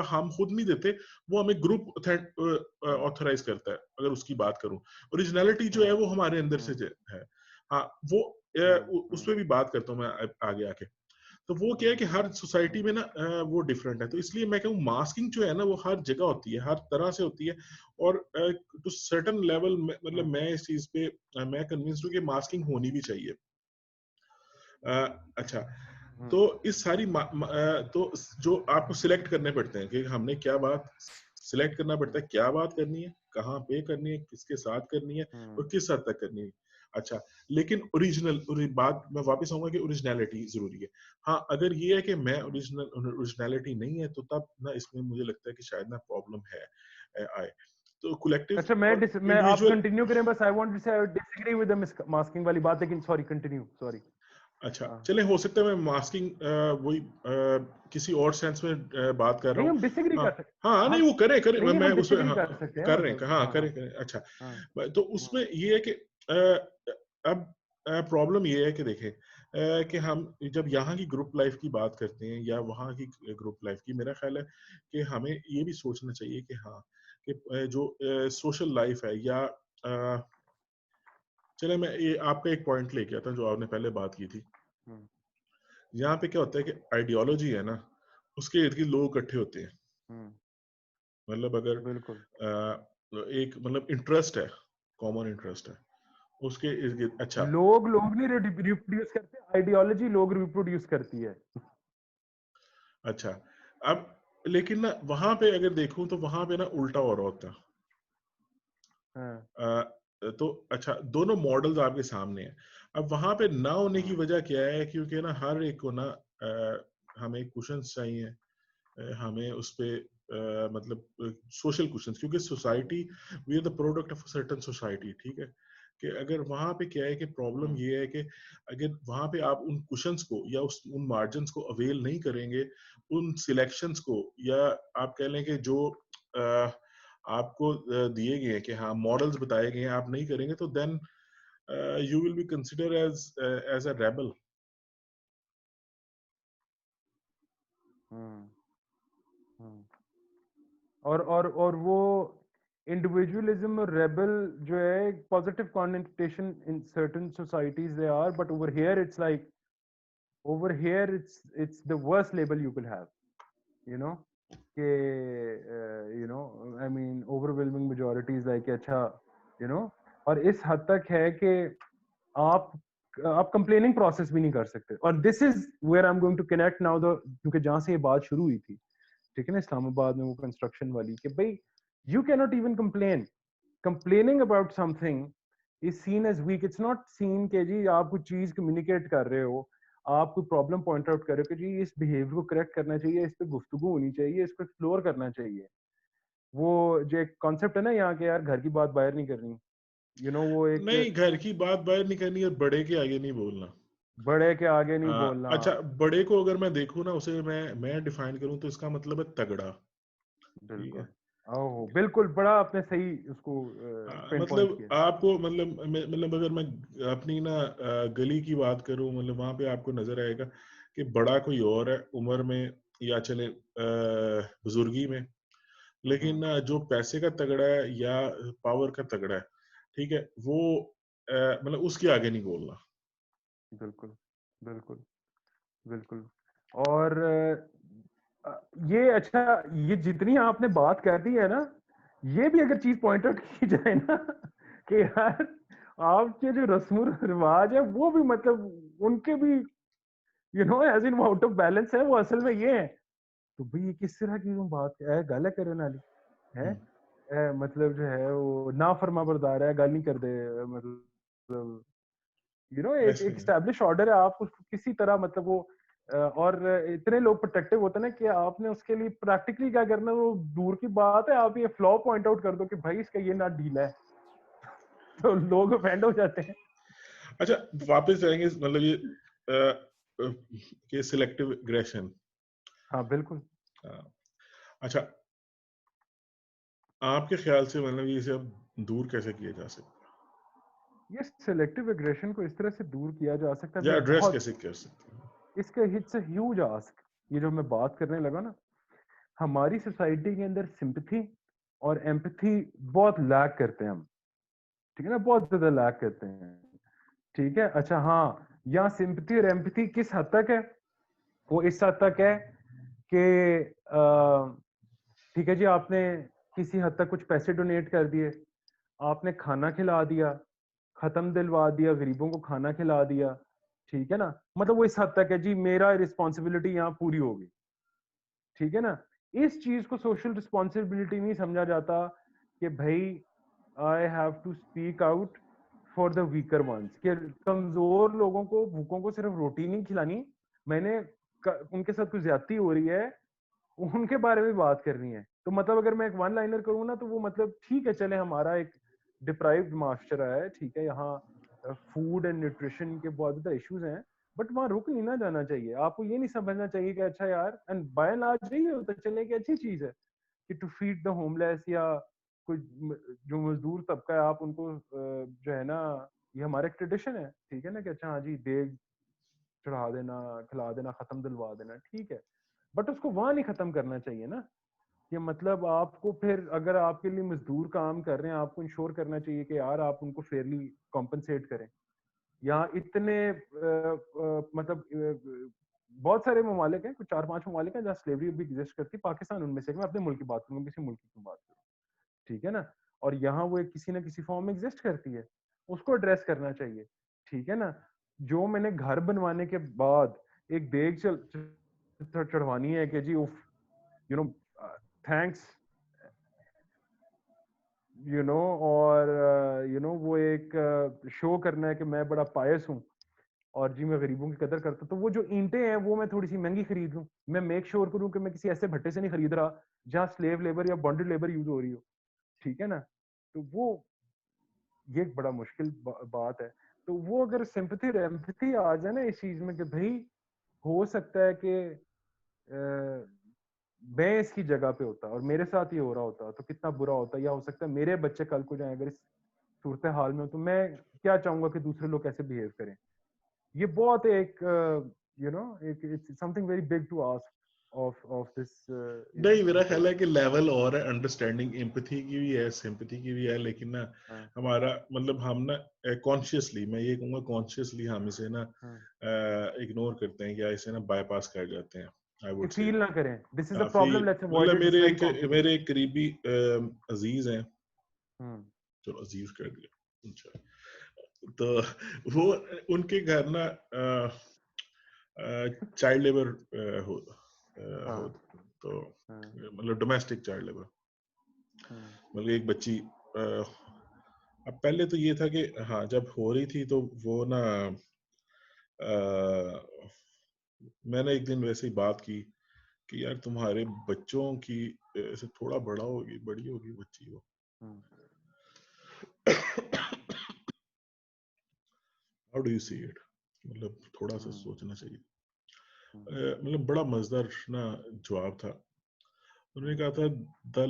हम खुद नहीं देते, वो हमें ग्रुप हम्म ऑथराइज करता है। अगर उसकी बात करूं, ओरिजिनलिटी जो है हम्म वो हमारे अंदर से हम्म है। हाँ, वो उस हम्म पे भी बात करता हूँ मैं आगे आके। तो वो क्या है कि हर सोसाइटी में ना वो डिफरेंट है, तो इसलिए मैं कहूँ मास्किंग जो है ना वो हर जगह होती है, हर तरह से होती है। और टू सर्टेन लेवल मतलब हम्म मैं इस चीज पे मैं कन्विंस्ड हूँ कि मास्किंग होनी भी चाहिए। अच्छा, तो हम्म इस सारी तो जो आपको सिलेक्ट करने पड़ते हैं कि हमने क्या बात सिलेक्ट करना पड़ता है, क्या बात करनी है, कहाँ पे करनी है, किसके साथ करनी है हम्म और किस हद तक करनी है। अच्छा, लेकिन बात मैं वापस आऊंगा कि ओरिजिनलिटी जरूरी है। हाँ, अगर ये है कि मैं हम्म ओरिजिनलिटी नहीं है तो तब ना इसमें मुझे लगता है कि शायद ना प्रॉब्लम है आए। तो कलेक्टिव अच्छा और मैं आप इंडिविजुअल। कंटिन्यू करें बस, आई वांट टू से I disagree with the masking वाली बात, लेकिन सॉरी कंटिन्यू, सॉरी। अच्छा, हाँ। चले हो सकता है मैं मास्किंग वही किसी और सेंस में बात कर रहा नहीं हूँ। हम डिसएग्री हाँ कर सकते, हाँ, नहीं हम वो करें करें, नहीं मैं हम उसमें डिसएग्री हाँ कर सकते हैं, कर रहे हैं, मतलब हाँ हाँ हाँ करें करें। अच्छा, हाँ। तो उसमें ये है कि अब प्रॉब्लम ये है कि देखें कि हम जब यहाँ की ग्रुप लाइफ की बात करते हैं या वहाँ की ग्रुप लाइफ की, मेरा ख्याल है कि हमें ये भी सोचना चाहिए कि हाँ कि जो सोशल लाइफ है या चले मैं ये आपका एक पॉइंट लेके आता हूँ जो आपने पहले बात की थी। हम्म यहाँ पे क्या होता है कि आइडियोलॉजी है ना, उसके इर्द गिर्द लोग इकट्ठे होते हैं। हम्म मतलब अगर बिल्कुल। एक मतलब इंटरेस्ट है, कॉमन इंटरेस्ट है, उसके इर्द गिर्द। अच्छा लोग नहीं रिप्रोड्यूस करते, आइडियोलॉजी लोग रिप्रोड्यूस करती है। अच्छा। अब लेकिन ना वहां पे अगर देखूं तो वहां पे ना उल्टा हो रहा होता। हाँ तो अच्छा, दोनों मॉडल्स आपके सामने हैं। अब वहां पे ना होने की हाँ वजह क्या है? क्योंकि ना हर एक को ना हमें क्वेश्चंस चाहिए, हमें उस पे मतलब सोशल क्वेश्चंस, क्योंकि society, we are the product of a certain society, ठीक है? कि अगर वहां पे क्या है कि प्रॉब्लम हम्म ये है कि अगर वहां पे आप उन क्वेश्चंस को या उन मार्जिन्स को अवेल नहीं करेंगे, उन सिलेक्शंस को, या आप कह लें कि जो अ, आपको दिए गए हैं कि हाँ मॉडल्स बताए गए हैं, आप नहीं करेंगे, तो then you will be consider as as a rebel. Hmm hmm. और वो इंडिविजुअलिज्म और रेबल जो है positive connotation in certain societies they are, but over here it's like, over here it's the worst label you could have, you know, कि you know, I mean overwhelming majority is like अच्छा, you know, और इस हद तक है कि आप आप कंप्लेनिंग प्रोसेस भी नहीं कर सकते। और this is where I am going to connect now the, क्योंकि जहां से ये बात शुरू हुई थी, ठीक है ना, इस्लामाबाद में वो कंस्ट्रक्शन वाली, कि भाई you can not even complain, complaining about something is seen as weak. It's not seen के जी आप कुछ चीज कम्युनिकेट कर रहे हो, आप कोई प्रॉब्लम पॉइंट आउट कर रहे हो कि जी इस बिहेवियर को करेक्ट करना चाहिए, इस पे गुफ्तगू होनी चाहिए, इसको एक्सप्लोर करना चाहिए। वो जो एक कॉन्सेप्ट है ना यहाँ के, यार घर की बात बाहर नहीं करनी, यू नो, वो एक नहीं, घर की बात बाहर नहीं करनी और बड़े के आगे नहीं बोलना। बड़े के आगे नहीं बोलना। अच्छा, बड़े को अगर मैं देखूं ना, उसे मैं डिफाइन करूं तो इसका मतलब है तगड़ा, ठीक है? बिल्कुल, ओहो बिल्कुल, बड़ा आपने सही उसको पिन पॉइंट मतलब किया। आपको मतलब अगर मैं अपनी ना गली की बात करूं, मतलब वहां पे आपको नजर आएगा कि बड़ा कोई और है उम्र में, या चले बुजुर्गी में, लेकिन जो पैसे का तगड़ा है या पावर का तगड़ा है, ठीक है, वो मतलब उसके आगे नहीं बोलना। बिल्कुल बिल्कुल बिल्कुल। और ये अच्छा, ये जितनी आपने बात कर दी है ना, ये भी अगर चीज पॉइंट आउट की जाए ना कि यार आपके जो रस्म रिवाज है वो भी मतलब उनके भी, you know, as in out of balance है, वो असल में ये है। तो भाई ये किस तरह की तुम बात है, गल करे नाली है, हम्म, मतलब जो है वो ना फरमा बरदार है, गल नहीं कर दे, मतलब यू नो एक ऐसे एक स्टैब्लिश ऑर्डर है, आप उसको किसी तरह मतलब वो और इतने लोग प्रोटेक्टिव होते हैं ना कि आपने उसके लिए प्रैक्टिकली क्या करना है, वो दूर की बात है, आप ये फ्लॉ पॉइंट आउट कर दो कि भाई इसका ये ना ढीला है, तो लोग ऑफेंड हो जाते हैं। अच्छा, वापस जाएंगे मतलब ये कि सिलेक्टिव एग्रेशन। हाँ बिल्कुल। अच्छा, आपके ख्याल से मतलब ये इसे अब दूर कैसे किया जा सकता ये सिलेक्टिव एग्रेशन को इस तरह से दूर किया जा सकता है, है, या ये एड्रेस बहुत, कैसे कर सकते हैं? इसके हिट्स अ ह्यूज आस्क। ये जो मैं बात करने लगा ना, हमारी सोसाइटी के अंदर सिंपैथी और एम्पैथी बहुत लैक करते हैं हम, ठीक है ना, बहुत ज्यादा लैक करते हैं, ठीक है। अच्छा हाँ, यहाँ सिंपैथी और एम्पैथी किस हद तक है? वो इस हद तक है कि ठीक है जी, आपने किसी हद तक कुछ पैसे डोनेट कर दिए, आपने खाना खिला दिया, खत्म दिलवा दिया, गरीबों को खाना खिला दिया, ठीक है ना, मतलब वो इस हद तक है जी, मेरा रिस्पॉन्सिबिलिटी यहाँ पूरी होगी, ठीक है ना। इस चीज को सोशल रिस्पॉन्सिबिलिटी नहीं समझा जाता कि भाई I have to speak out for the weaker ones, कि कमजोर लोगों को, भूखों को सिर्फ रोटी नहीं खिलानी, मैंने उनके साथ कुछ ज्यादती हो रही है, उनके बारे में बात करनी है। तो मतलब अगर मैं एक वन लाइनर करूँ ना, तो वो मतलब ठीक है, चले हमारा एक डिप्राइव्ड मास्टरा है, ठीक है, यहाँ फूड एंड न्यूट्रिशन के बहुत ज्यादा इश्यूज हैं, बट वहां रुक नहीं ना जाना चाहिए। आपको ये नहीं समझना चाहिए कि अच्छा यार, एंड बाय एंड लार्ज यही होता चले कि अच्छी चीज है कि टू फीड द होमलेस, या कोई जो मजदूर तबका है आप उनको जो है ना, ये हमारा एक ट्रेडिशन है, ठीक है ना, कि अच्छा हाँ जी देग चढ़ा देना, खिला देना, खत्म दिलवा देना, ठीक है, बट उसको वहां नहीं खत्म करना चाहिए ना। कि मतलब आपको फिर अगर आपके लिए मजदूर काम कर रहे हैं, आपको इंश्योर करना चाहिए कि यार आप उनको फेयरली कॉम्पनसेट करें। यहाँ इतने मतलब बहुत सारे ममालिक हैं, कुछ 4-5 ममालिक हैं जहाँ स्लेवरी भी एग्जिस्ट करती है, पाकिस्तान उनमें से, मैं अपने मुल्क की बात करूँ, किसी मुल्क की बात करूँ, ठीक है ना, और यहाँ वो एक किसी ना किसी फॉर्म में एग्जिस्ट करती है। उसको एड्रेस करना चाहिए, ठीक है ना। जो मैंने घर बनवाने के बाद एक देग चढ़वानी है कि जी उफ, you know, thanks, you know, और वो एक शो करना है कि मैं बड़ा पायस हूँ और जी मैं गरीबों की कदर करता हूँ, तो वो जो ईंटें हैं वो मैं थोड़ी सी महंगी खरीद लूँ, मैं मेक श्योर करूँ कि मैं किसी ऐसे भट्टे से नहीं खरीद रहा जहाँ स्लेव लेबर या बॉन्डेड लेबर यूज हो रही हो, ठीक है ना। तो वो ये एक बड़ा मुश्किल बात है। तो वो अगर सिंपैथी और एम्पैथी आ जाए ना इस चीज में कि भाई हो सकता है कि मैं इसकी जगह पे होता और मेरे साथ ये हो रहा होता तो कितना बुरा होता, या हो सकता है मेरे बच्चे कल को जाए अगर इस सूरत हाल में हो, तो मैं क्या चाहूंगा कि दूसरे लोग कैसे बिहेव करें। ये बहुत एक एक it's something very big to ask of this नहीं, मेरा पीपल। ख्याल है कि लेवल और है, अंडरस्टैंडिंग एम्पैथी की भी है, सिंपैथी की भी है, लेकिन ना हाँ हमारा मतलब हम ना कॉन्शियसली, मैं ये कहूँगा कॉन्शियसली हम इसे ना हाँ, इग्नोर करते हैं या इसे ना बाईपास कर जाते हैं, आई कि वुड से। फील ना करें दिस इज अ काफी प्रॉब्लम, लेट्स अवॉइड मतलब इट, इट्स वेरी कॉम्प्लिकेटेड। मेरे एक करीबी अजीज हैं, हम्म चलो अजीज कर दिया, अच्छा, तो वो उनके घर ना चाइल्ड लेबर हो, हो, हाँ तो हाँ मतलब डोमेस्टिक चाइल्ड लेबर, हाँ मतलब एक बच्ची अब पहले तो ये था कि हाँ जब हो रही थी तो वो ना अ, मैंने एक दिन वैसे ही बात की कि यार तुम्हारे बच्चों की ऐसे थोड़ा बड़ी होगी बच्ची वो, हाँ how do you see it, मतलब थोड़ा सा हाँ सोचना चाहिए। हाँ मतलब बड़ा मजेदार ना जवाब था। उन्होंने कहा था the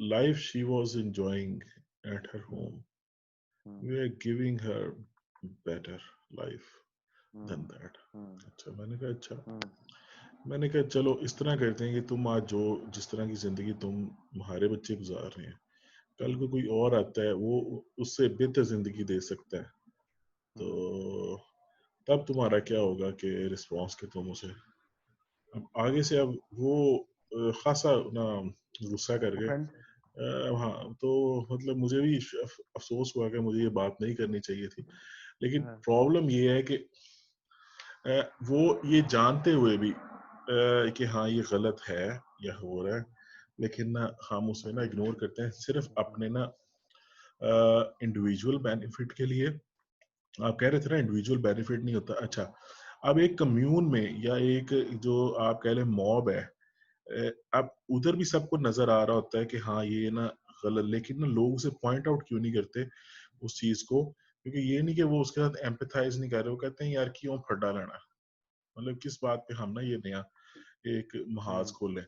life she was enjoying at her हाँ होम, हाँ we are giving her better life than हाँ दैट। हाँ अच्छा, मैंने कहा अच्छा, हाँ मैंने कहा चलो इस तरह करते हैं कि तुम आज जो जिस तरह की जिंदगी तुम्हारे बच्चे गुजार रहे हैं, कल को कोई और आता है वो उससे बेहतर जिंदगी दे सकता है, तो हाँ तब तुम्हारा क्या होगा कि रिस्पॉन्स के तुम उसे अब आगे से अब वो खासा ना गुस्सा कर गए। ऑफेंड। हाँ, तो मतलब मुझे भी अफसोस हुआ कि मुझे ये बात नहीं करनी चाहिए थी, लेकिन हाँ प्रॉब्लम ये है कि वो ये जानते हुए भी कि हाँ ये गलत है या हो रहा है, लेकिन ना हम उसे ना इग्नोर करते हैं सिर्फ अपने ना इंडिविजुअल बेनिफिट के लिए। आप कह रहे थे ना इंडिविजुअल बेनिफिट नहीं होता, अच्छा, अब एक कम्यून में या एक जो आप कह लें मॉब है, अब उधर भी सबको नजर आ रहा होता है कि हाँ ये ना गलत, लेकिन ना लोग उसे पॉइंट आउट क्यों नहीं करते उस चीज को, क्योंकि ये नहीं कि वो उसके साथ एम्पैथाइज नहीं कर रहे, वो कहते हैं यार क्यों फड्डा लेना, मतलब किस बात पे हम ना ये नया एक महाज हाँ खोलें।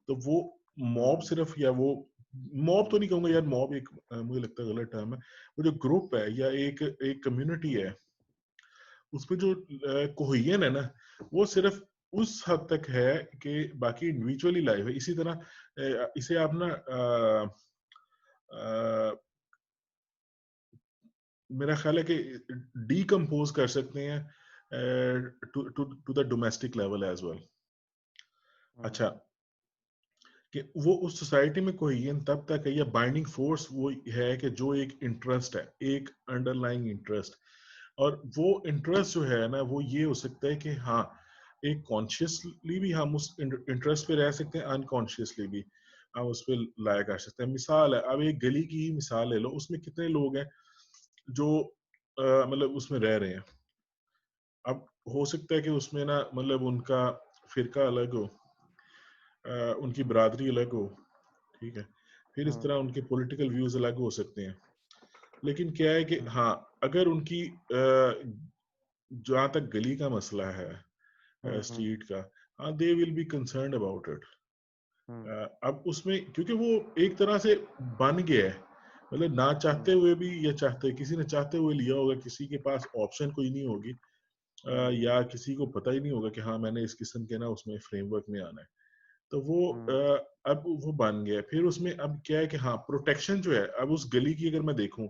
तो वो मॉब हाँ सिर्फ, या वो मॉब तो नहीं कहूंगा यार, मॉब एक मुझे लगता है गलत टर्म है, वो जो ग्रुप है या एक कम्युनिटी है, उसमें जो कोहियन है ना, वो सिर्फ उस हद तक है कि बाकी इंडिविजुअली लाइफ है। इसी तरह इसे आप ना अ, मेरा ख्याल है कि डीकम्पोज कर सकते हैं to the domestic level as well. हाँ अच्छा, कि वो उस सोसाइटी में कोहियन तब तक है या बाइंडिंग फोर्स वो है कि जो एक इंटरेस्ट है, एक अंडरलाइंग इंटरेस्ट, और वो इंटरेस्ट जो है ना वो ये हो सकता है कि हाँ एक कॉन्शियसली भी हम उस इंटरेस्ट पे रह सकते हैं, अनकॉन्शियसली भी हम उस पर लाया कर सकते हैं। मिसाल है, अब एक गली की ही मिसाल ले लो, उसमें कितने लोग हैं जो मतलब उसमें रह रहे हैं। अब हो सकता है कि उसमें ना मतलब उनका फिरका अलग हो, उनकी बरादरी अलग हो, ठीक है, फिर इस हाँ तरह उनके पॉलिटिकल व्यूज अलग हो सकते हैं, लेकिन क्या है कि हाँ अगर उनकी जहाँ तक गली का मसला है, हाँ स्ट्रीट का, हाँ they will be concern about it. हाँ अब उसमें क्योंकि वो एक तरह से बन गया है, मतलब ना चाहते हुए भी या चाहते, किसी ने चाहते हुए लिया होगा, किसी के पास ऑप्शन कोई नहीं होगी, या किसी को पता ही नहीं होगा कि हाँ मैंने इस किस्म के ना उसमें फ्रेमवर्क में आना है, तो वो अब वो बन गया है। फिर उसमें अब क्या है कि हाँ प्रोटेक्शन जो है, अब उस गली की अगर मैं देखूं,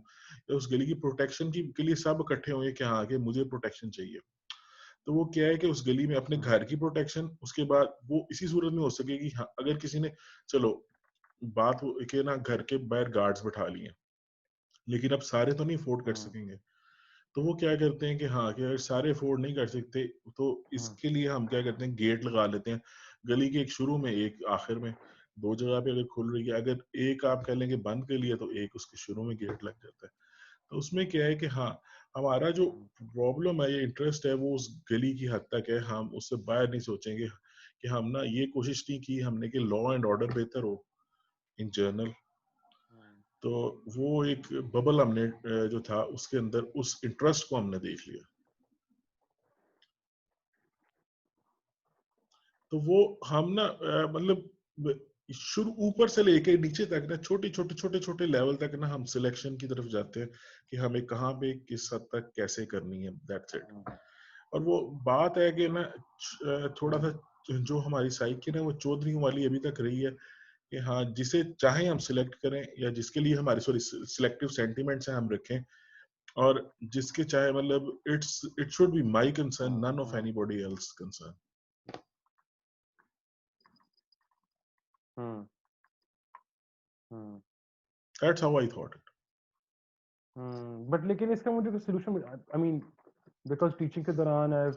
तो उस गली की प्रोटेक्शन की के लिए सब इकट्ठे होंगे कि हाँ कि मुझे प्रोटेक्शन चाहिए, तो वो क्या है कि उस गली में अपने घर की प्रोटेक्शन, उसके बाद वो इसी सूरत में हो सकेगी हाँ अगर किसी ने, चलो के ना घर के बाहर गार्ड्स बैठा लिए, लेकिन अब सारे तो नहीं अफोर्ड कर सकेंगे, तो वो क्या करते हैं कि हाँ कि अगर सारे अफोर्ड नहीं कर सकते तो इसके लिए हम क्या करते हैं, गेट लगा लेते हैं गली के एक शुरू में एक आखिर में, दो जगह पे अगर खुल रही है, अगर एक आप कह लेंगे बंद के लिए तो एक उसके शुरू में गेट लग जाता है। तो उसमें क्या है कि हाँ हमारा जो प्रॉब्लम है, ये इंटरेस्ट है, वो उस गली की हद तक है, हम उससे बाहर नहीं सोचेंगे कि हम ना ये कोशिश नहीं की हमने कि लॉ एंड ऑर्डर बेहतर हो इन जनरल। तो वो एक बबल हमने जो था उसके अंदर उस इंटरेस्ट को हमने देख लिया। तो वो हम ना मतलब शुरू ऊपर से लेके नीचे तक ना छोटे छोटे छोटे छोटे लेवल तक ना हम सिलेक्शन की तरफ जाते हैं कि हमें कहाँ पे किस हद तक कैसे करनी है, दैट्स इट। और वो बात है कि ना थोड़ा सा जो हमारी साइकिल है वो चौधरी वाली अभी तक रही है कि हाँ जिसे चाहे हम सिलेक्ट करें या जिसके लिए हमारे सॉरी सिलेक्टिव सेंटिमेंट्स हैं हम रखें, और जिसके चाहे मतलब it should be my concern, none of anybody else concern. That's how I thought it. But लेकिन इसका मुझे कोई solution, I mean because teaching के दौरान I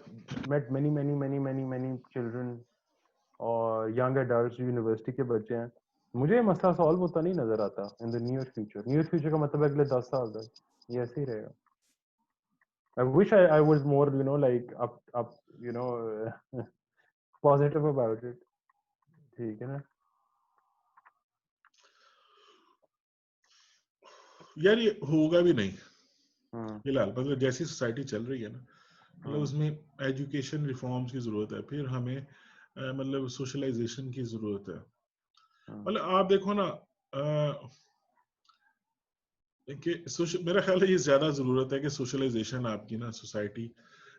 met many many many many many children और यंग एडल्ट्स, यूनिवर्सिटी के बच्चे हैं, मुझे ये मसला सॉल्व होता नहीं नजर आता in the near future. Near future का मतलब अगले 10 साल तक ये ऐसे ही रहेगा। I wish I was more you know like up you know positive about it, ठीक है ना? यार ये होगा भी नहीं फिलहाल, मतलब जैसी सोसाइटी चल रही है ना, मतलब उसमें एजुकेशन रिफॉर्म्स की जरूरत है, फिर हमें मतलब सोशलाइजेशन की जरूरत है। मतलब आप देखो ना कि मेरा ख्याल है ये ज्यादा जरूरत है कि सोशलाइजेशन आपकी ना सोसाइटी में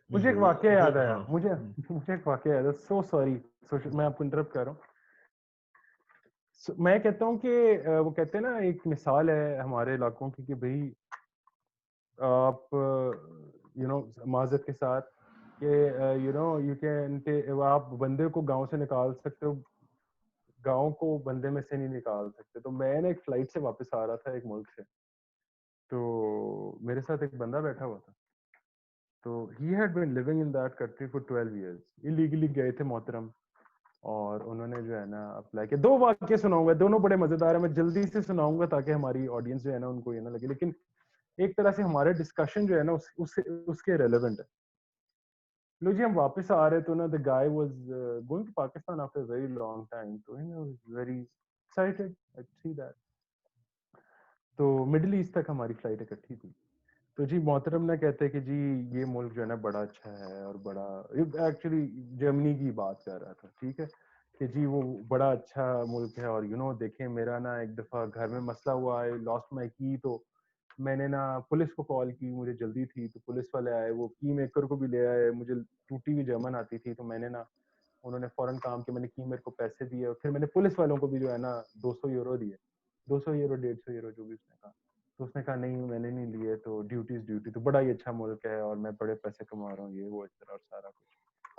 मुझे एक हो। वाकया याद अगर आया, हाँ मुझे एक वाकया याद है, सो सॉरी मैं आपको इंटरप्ट कर रहा हूँ। मैं कहता हूँ कि वो कहते हैं ना, एक मिसाल है हमारे इलाकों की कि भाई आप यू नो माजरत के साथ कि यू नो यू कैन आप बंदे को गांव से निकाल सकते हो, गांव को बंदे में से नहीं निकाल सकते। तो मैं ना एक फ्लाइट से वापस आ रहा था एक मुल्क से, तो मेरे साथ एक बंदा बैठा हुआ था। तो he had been living in that country for 12 years, illegally गए थे मोहतरम। और उन्होंने जो है ना अप्लाई किया। दो वाक्य सुनाऊंगा, दोनों बड़े मजेदार है, मैं जल्दी से सुनाऊंगा ताकि हमारी ऑडियंस जो है ना उनको ये ना लगे, लेकिन एक तरह से हमारे डिस्कशन जो है ना उसके रेलेवेंट है। लो जी, हम वापस आ रहे तो ना the guy was going to Pakistan after very long time, तो he was very excited I see that. तो मिडिल ईस्ट तक हमारी फ्लाइट इकट्ठी थी। तो जी मोहतरम ने कहते हैं कि जी ये मुल्क जो है ना बड़ा अच्छा है और बड़ा, एक्चुअली जर्मनी की बात कर रहा था, ठीक है, कि जी वो बड़ा अच्छा मुल्क है। और देखें मेरा ना एक दफ़ा घर में मसला हुआ, आई लॉस्ट माई की, तो मैंने ना पुलिस को कॉल की, मुझे जल्दी थी, तो पुलिस वाले आए, वो की मेकर को भी ले आए, मुझे टूटी हुई जर्मन आती थी, तो मैंने ना उन्होंने फौरन काम किया, मैंने की मेरे को पैसे दिए और फिर मैंने पुलिस वालों को भी जो है ना 200 यूरो दिए, 200 यूरो 150 यूरो जो भी उसने कहा। तो उसने कहा नहीं मैंने नहीं लिए, तो ड्यूटी, तो बड़ा ही अच्छा मुल्क है और मैं बड़े पैसे कमा रहा हूँ, ये वो इस तरह और सारा कुछ।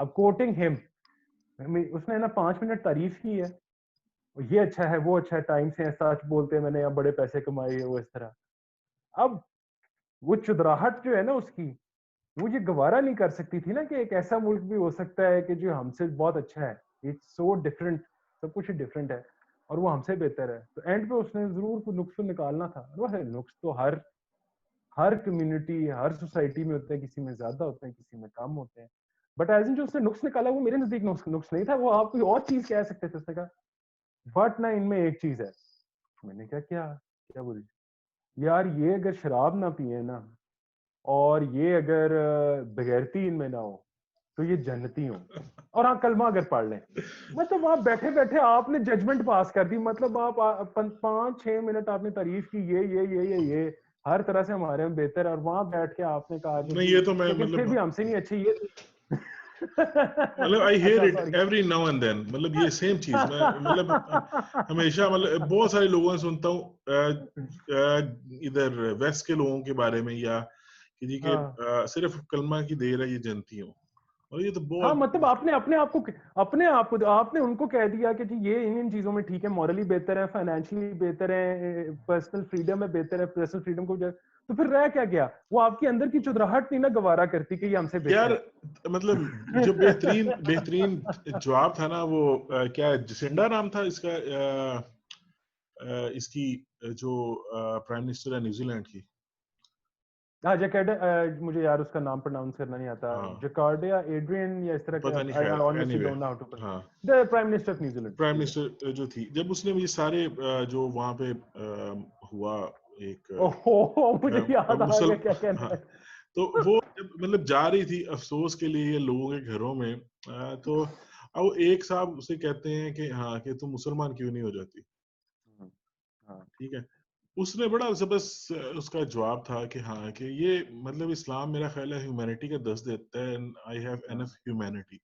अब कोटिंग हिम, उसने ना 5 मिनट तारीफ की है, ये अच्छा है वो अच्छा है, टाइम से सच बोलते हैं, मैंने यहाँ बड़े पैसे कमाए है वो इस तरह। अब वो चुदराहट जो है ना उसकी, वो ये गवारा नहीं कर सकती थी ना कि एक ऐसा मुल्क भी हो सकता है कि जो हमसे बहुत अच्छा है, इट्स सो डिफरेंट, सब कुछ ही डिफरेंट है और वो हमसे बेहतर है। तो एंड पे उसने जरूर कोई नुक्स तो निकालना था। वो है नुक्स तो हर कम्युनिटी हर सोसाइटी में होते हैं, किसी में ज्यादा होते हैं किसी में कम होते हैं। बट एज इन जो उसने नुक्स निकाला वो मेरे नजदीक नुक्स नहीं था, वो आप कोई और चीज कह सकते थे। उसने कहा बट ना इनमें एक चीज है। मैंने कहा क्या? क्या बोली? यार ये अगर शराब ना पिए ना और ये अगर बगैरती इनमें ना हो तो ये जन्नती हो, और हाँ कलमा अगर पढ़ लें। मतलब आप बैठे बैठे आपने जजमेंट पास कर दी, मतलब आप 5-6 मिनट आपने तारीफ की, ये हर तरह से हमारे में बेहतर है, और वहां बैठ के आपने कहा कि नहीं, जी ये तो मैं लेकिन फिर भी मतलब हमसे नहीं अच्छे ये आई हियर अच्छा it sorry every now and then, मतलब ये सेम चीज मैं मतलब हमेशा मतलब बहुत सारे लोगों से सुनता हूँ इधर वेस्ट के लोगों के बारे में, या कि जी के हाँ सिर्फ कलमा की देर है ये जनती हो। और ये तो हाँ, बहुत मतलब आपने आपने उनको कह दिया कि जी ये इन चीजों में ठीक है, मॉरली बेहतर है, फाइनेंशियली बेहतर है, पर्सनल फ्रीडम में बेहतर है, पर्सनल फ्रीडम को तो फिर रह क्या गया? वो आपके अंदर की चुदराहट नहीं ना गवारा करती कि ये हमसे यार, बेहतर मतलब जो बेहतरीन बेहतरीन जवाब था ना वो क्या जसिंडा नाम था इसका, इसकी जो प्राइम मिनिस्टर है न्यूजीलैंड की। हाँ, मुझे यार उसका नाम प्रोनाउंस करना नहीं आता, हाँ, जकार्डिया एड्रियन या इस तरह पता नहीं, का, आई खैर honestly anyway. Don't know how to हाँ, the prime minister of New Zealand, prime ठीक है। मिनिस्टर जो थी, जब उसने ये सारे जो वहां पे हुआ एक ओहो, मुझे याद आ मुसल गया क्या कहना हाँ, है। तो वो जब मतलब जा रही थी अफसोस के लिए लोगों के घरों में, तो अब वो एक साहब उसे कहते हैं कि हाँ, कि तुम मुसलमान क्यों नहीं हो जाती, हाँ, ठीक है। उसने बड़ा जबरदस्त उसका जवाब था कि हाँ, कि ये मतलब इस्लाम मेरा ख्याल है ह्यूमैनिटी का दर्ज देता है, आई हैव हाँ, एनफ ह्यूमैनिटी।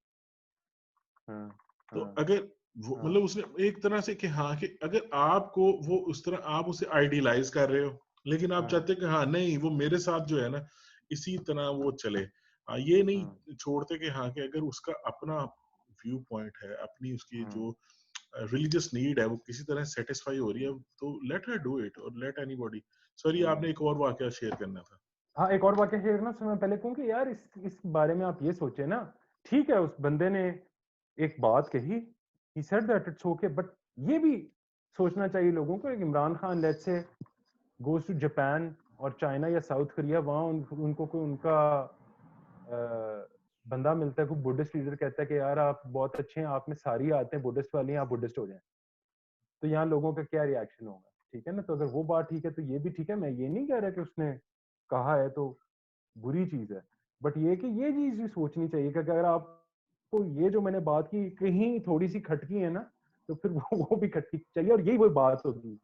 हाँ, तो हाँ, अगर वो हाँ, मतलब उसने एक तरह से कि हाँ, कि अगर आपको वो उस तरह आप उसे आइडियलाइज कर रहे हो, लेकिन आप हाँ, चाहते हैं कि हाँ नहीं, वो मेरे साथ जो है ना इसी तरह वो चले, हाँ, ये हाँ, नहीं छोड़ते कि हाँ, कि अगर उसका अपना व्यू पॉइंट है, अपनी उसकी हाँ, जो रिलीजियस नीड है वो किसी तरह सेटिस्फाई हो रही है, तो लेट हर डू इट और लेट एनीबॉडी। सॉरी, हाँ। आपने एक और वाकया शेयर करना था। हाँ, एक और वाकया शेयर करना, मैं पहले कहूँ कि यार इस बारे में आप ये सोचे ना, ठीक है उस बंदे ने एक बात कही, he said that it's okay, but ये भी सोचना चाहिए लोगों को, एक Imran Khan let's say goes to Japan और चाइना या साउथ कोरिया, वहां उनको कोई उनका बंदा मिलता है, कोई बुद्धिस्ट लीडर कहता है कि यार आप बहुत अच्छे हैं, आप में सारी आते हैं बुद्धिस्ट वाली हैं, आप बुद्धिस्ट हो जाएं, तो यहाँ लोगों का क्या रिएक्शन होगा? ठीक है ना, तो अगर वो बात ठीक है तो ये भी ठीक है, मैं ये नहीं कह रहा कि उसने कहा है तो बुरी चीज है, बट ये कि ये चीज भी सोचनी चाहिए कि अगर आपको ये जो मैंने बात की कहीं थोड़ी सी खटकी है ना, तो फिर वो भी खटकी चाहिए, और यही वो बात होगी,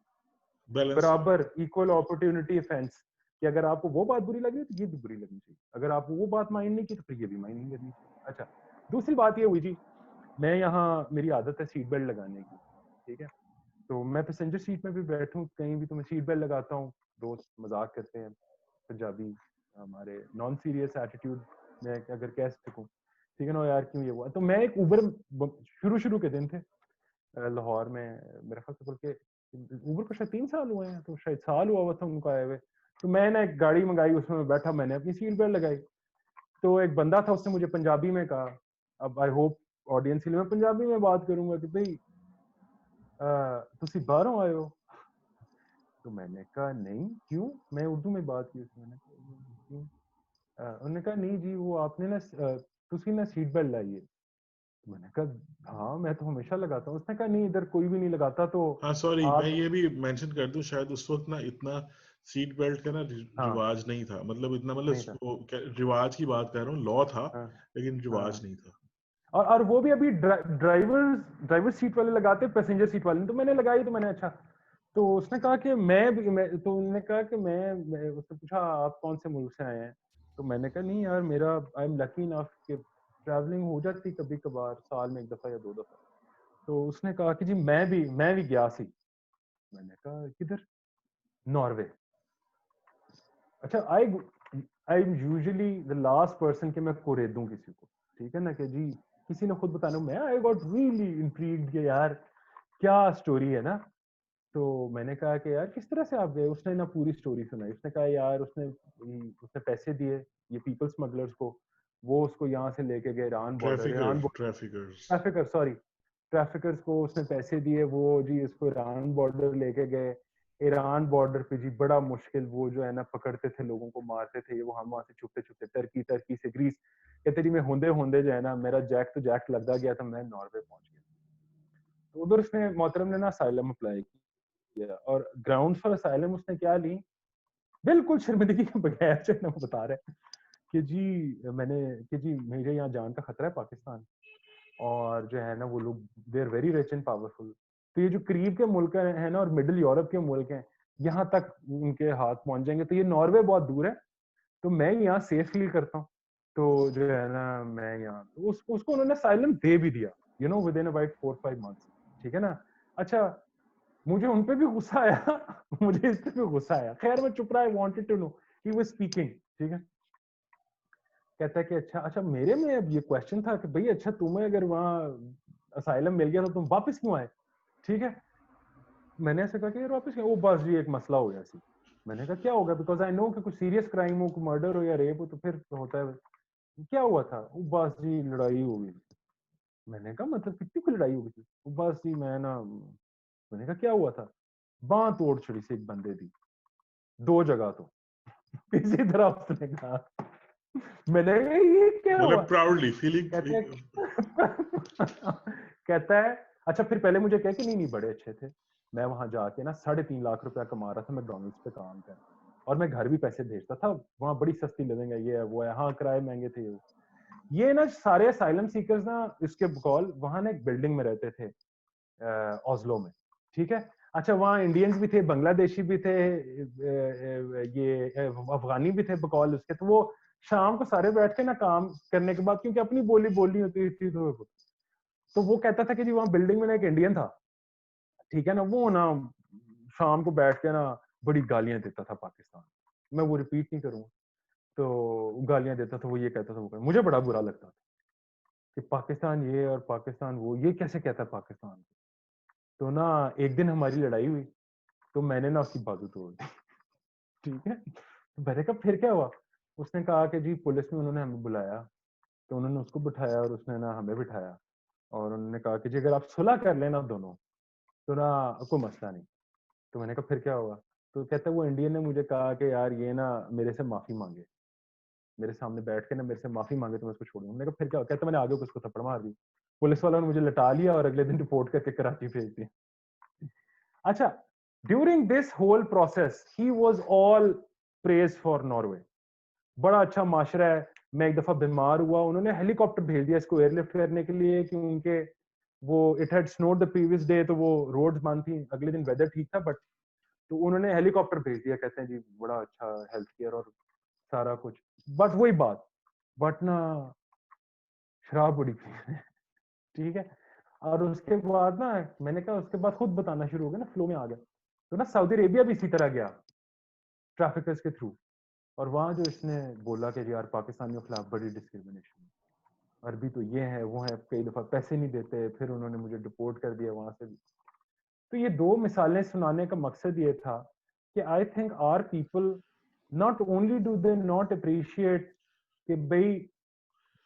बैलेंस। बराबर इक्वल अपॉर्चुनिटी ऑफेंस, कि अगर आपको वो बात बुरी लगी तो ये भी बुरी लगनी चाहिए, अगर आपको वो बात माइंड नहीं की तो फिर ये भी माइंड नहीं करनी चाहिए। अच्छा, दूसरी बात ये हुई जी, मैं यहाँ मेरी आदत है सीट बेल्ट लगाने की, ठीक है, तो मैं पैसेंजर सीट में भी बैठूं कहीं भी तो मैं सीट बेल्ट लगाता हूँ, दोस्त मजाक करते हैं, पंजाबी हमारे नॉन सीरियस एटीट्यूड में अगर कह सकूं, ठीक है ना यार क्यों ये हुआ, तो मैं एक उबर, शुरू शुरू के दिन थे लाहौर में, मेरे ख्याल से बल्कि उबर को शायद 3 साल हुए हैं, तो शायद साल हुआ था उनको आए हुए, तो मैंने एक गाड़ी मंगाई, उसमें मैं बैठा, मैंने अपनी सीट बेल्ट लगाई, तो एक बंदा था, उसने मुझे पंजाबी में कहा, अब आई होप ऑडियंस के लिए मैं पंजाबी में बात करूंगा कि भाई तुसी बाहरों आए हो, तो मैंने कहा नहीं क्यों, मैं उर्दू में बात की उसने, मैंने कहा क्यों, उन्होंने कहा नहीं जी वो आपने ना तुसी ना सीट बेल्ट लाई है, तो मैंने कहा हाँ मैं तो हमेशा लगाता हूँ, उसने कहा नहीं इधर कोई भी नहीं लगाता, तो हाँ, सॉरी, मैं आप, ये भी मेंशन कर दूं, शायद उस वक्त ना इतना सीट बेल्ट का ना हाँ रिवाज नहीं था, मतलब इतना, मतलब नहीं था, रिवाज की बात कर रहा हूँ, लॉ था हाँ लेकिन रिवाज हाँ, नहीं था। और वो भी अभी ड्राइवर सीट वाले लगाते, पैसेंजर सीट वाले, तो मैंने लगाई, तो मैंने अच्छा, तो उसने कहा कि तो उन्होंने कहा कि उसने पूछा आप कौन से मुल्क से आए हैं, तो मैंने कहा नहीं यार मेरा आई एम लकी इनफ कि ट्रैवलिंग हो जाती कभी कभार, साल में 1 दफा या 2 दफा, तो उसने कहा कि जी मैं भी गया सी, मैंने कहा किधर, नॉर्वे, अच्छा, I am usually the last person कि मैं कोरे दूं किसी को, ठीक है ना, कि जी किसी ने खुद बताना, मैं आई गॉट रियली इंट्रीग्ड कि यार क्या स्टोरी है ना, तो मैंने कहा कि यार किस तरह से आप गए, उसने ना पूरी स्टोरी सुनाई, उसने कहा यार उसने पैसे दिए ये पीपल स्मगलर्स को, वो उसको यहाँ से लेके गए Iran traffickers. Trafficker sorry, traffickers को उसने पैसे दिए, वो जी इसको ईरान बॉर्डर लेके गए, ईरान बॉर्डर पे जी बड़ा मुश्किल, वो जो है ना पकड़ते थे लोगों को, मारते थे, वो हम वहां से छुपते छुपते टर्की से ग्रीस, कहते जी में होंदे होंदे जो है ना मेरा जैक लगता गया था, मैं नॉर्वे पहुंच गया, तो उधर उसने मोहतरम ने ना असाइलम अप्लाई किया, और ग्राउंड फॉर असाइलम उसने क्या ली, बिल्कुल शर्मिंदगी के बगैर जो है ना वो बता रहे हैं कि जी मेरे यहाँ जान का खतरा है पाकिस्तान, और जो है ना वो लोग they are very rich and powerful, तो ये जो करीब के मुल्क है ना और मिडिल यूरोप के मुल्क हैं, यहाँ तक उनके हाथ पहुंच जाएंगे, तो ये नॉर्वे बहुत दूर है, तो मैं यहाँ सेफ फील करता हूँ, तो जो है ना मैं यहाँ, तो उसको उन्होंने साइलम दे भी दिया, विद इन अबाउट 4-5 मंथ्स, ठीक है ना। अच्छा, मुझे उन पे भी गुस्सा आया मुझे इस पे भी गुस्सा आया, खैर मैं चुप रहा, I wanted to know he was speaking, ठीक है, कहता है कि अच्छा अच्छा, मेरे में अब ये क्वेश्चन था कि भाई अच्छा तुम्हें अगर वहाँ असाइलम मिल गया तो तुम वापस क्यों आए? ठीक है, मैंने ऐसे कहा कि यार वापस क्या, वो बस जी एक मसला हो गया सी। मैंने कहा क्या होगा, बिकॉज आई नो कि कुछ सीरियस क्राइम हो, मर्डर हो या रेप हो तो फिर होता है। क्या हुआ था? वो बस जी लड़ाई हो गई। मैंने कहा मतलब कितनी कुछ लड़ाई हो गई थी? वो बस जी मैं ना, मैंने कहा क्या हुआ था? बांह तोड़ छड़ी से एक बंदे दी, 2 जगह तो। इसी तरह उसने कहा। मैंने कहा ये क्या हुआ? मतलब प्राउडली फीलिंग। कहते हैं कहता है अच्छा फिर पहले मुझे कह कि नहीं नहीं बड़े अच्छे थे, मैं वहां जाके ना 3.5 लाख रुपया कमा रहा था मैकडॉनल्ड्स पे काम कर, और मैं घर भी पैसे भेजता था, वहां बड़ी सस्ती लिविंग है, ये है वो है, हाँ किराए महंगे थे ये ना सारे असाइलम सीकर्स ना इसके बकौल वहां ना एक बिल्डिंग में रहते थे ओस्लो में। ठीक है, अच्छा वहाँ इंडियंस भी थे, बांग्लादेशी भी थे, ये अफगानी भी थे बकौल उसके। तो वो शाम को सारे बैठ के ना काम करने के बाद, क्योंकि अपनी बोली बोलनी होती थी, तो वो कहता था कि जी वहाँ बिल्डिंग में ना एक इंडियन था, ठीक है ना, वो ना शाम को बैठ के ना बड़ी गालियां देता था पाकिस्तान। मैं वो रिपीट नहीं करूंगा। तो गालियां देता था, वो ये कहता था, वो कहता। मुझे बड़ा बुरा लगता था कि पाकिस्तान ये और पाकिस्तान वो, ये कैसे कहता है पाकिस्तान। तो ना एक दिन हमारी लड़ाई हुई, तो मैंने ना उसकी बाजू तोड़ दी। ठीक है, तो मैंने कहा फिर क्या हुआ? उसने कहा कि जी पुलिस में उन्होंने हमें बुलाया, तो उन्होंने उसको बिठाया और उसने ना हमें बिठाया, और उन्होंने कहा कि जी अगर आप सुलह कर लेना दोनों तो ना कोई मसला नहीं। तो मैंने कहा फिर क्या हुआ? तो कहता है वो इंडियन ने मुझे कहा कि यार ये ना मेरे से माफी मांगे, मेरे सामने बैठ के ना मेरे से माफी मांगे तो मैं उसको छोड़ूंगा। मैंने कहा फिर क्या हुआ? कहता मैंने आगे उसको थप्पड़ मार दी, पुलिस वालों ने मुझे लटा लिया और अगले दिन रिपोर्ट करके कराची भेज दी। अच्छा, during this whole process he was all praise for Norway, बड़ा अच्छा माशरा है। मैं एक दफा बीमार हुआ, उन्होंने हेलीकॉप्टर भेज दिया इसको एयरलिफ्ट करने के लिए, कि उनके वो it had snowed the previous day, तो वो रोड्स बंद थी, अगले दिन वेदर ठीक था, बट तो उन्होंने हेलीकॉप्टर भेज दिया, कहते हैं जी बड़ा अच्छा हेल्थ केयर और सारा कुछ। बट वही बात, बट ना शराब बड़ी पी है। ठीक है, और उसके बाद ना मैंने कहा, उसके बाद खुद बताना शुरू हो गया ना, फ्लो में आ गया। तो ना सऊदी अरेबिया भी इसी तरह गया ट्रैफिकर्स के थ्रू, और वहां जो इसने बोला कि यार पाकिस्तानियों के खिलाफ बड़ी डिस्क्रिमिनेशन है, अरबी तो ये है वो है, कई दफा पैसे नहीं देते, फिर उन्होंने मुझे डिपोर्ट कर दिया वहां से भी। तो ये 2 मिसालें सुनाने का मकसद ये था कि I think are people not only do they not appreciate कि भाई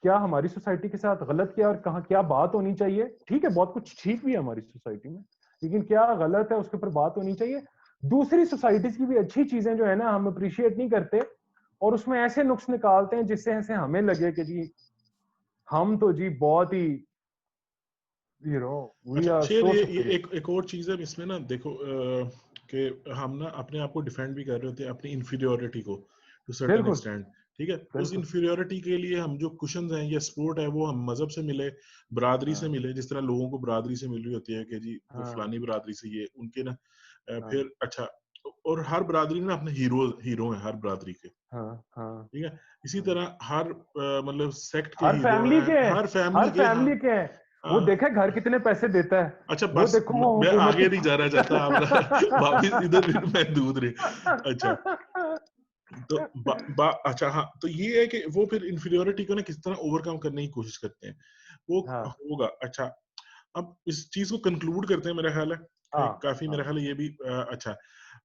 क्या हमारी सोसाइटी के साथ गलत किया और कहाँ क्या बात होनी चाहिए। ठीक है, बहुत कुछ ठीक भी है हमारी सोसाइटी में, लेकिन क्या गलत है उसके ऊपर बात होनी चाहिए। दूसरी सोसाइटीज की भी अच्छी चीजें जो है ना हम अप्रिशिएट नहीं करते, और उसमें ऐसे नुक्स निकालते हैं जिससे ऐसे हमें लगे कि जी हम तो जी बहुत ही यू नो वी अच्छा आर शेर, सो ये सुपीरियर। एक और चीज है इसमें ना, देखो कि हम ना अपने आप को डिफेंड भी कर रहे होते हैं, अपनी इंफीरियोरिटी को टू सर्टेन बिल्कुल एक्सटेंड। ठीक है, उस बिल्कुल। इंफीरियोरिटी के लिए हम जो कुशन हैं या सपोर्ट है वो हम मजहब से मिले, बरादरी से हाँ मिले, जिस तरह लोगों को बरादरी से मिल रही होती है कि जी वो हाँ फलानी बरादरी से ये उनके ना हाँ फिर अच्छा। और हर बरादरी ना अपने हीरो हीरो है हर बरादरी के। हाँ हाँ ठीक है, इसी हाँ। तरह हर मतलब सेक्ट के हर हीरो फैमिली हैं, के हैं, हर फैमिली हर के। हाँ फैमिली के हैं। वो हाँ। देखा घर कितने पैसे देता है, अच्छा वो बस देखो वो मैं हुकूमत आगे नहीं कितनी। जाना चाहता, आप वापिस इधर मैं दूध रहे। अच्छा, तो अच्छा हाँ, तो ये है कि वो फिर इन्फीरियोरिटी को ना किस तरह ओवरकम करने की कोशिश करते हैं, वो हाँ होगा। अच्छा, अब इस चीज को कंक्लूड करते हैं, मेरा ख्याल है कि हाँ काफी, मेरा हाँ। ख्याल है ये भी अच्छा,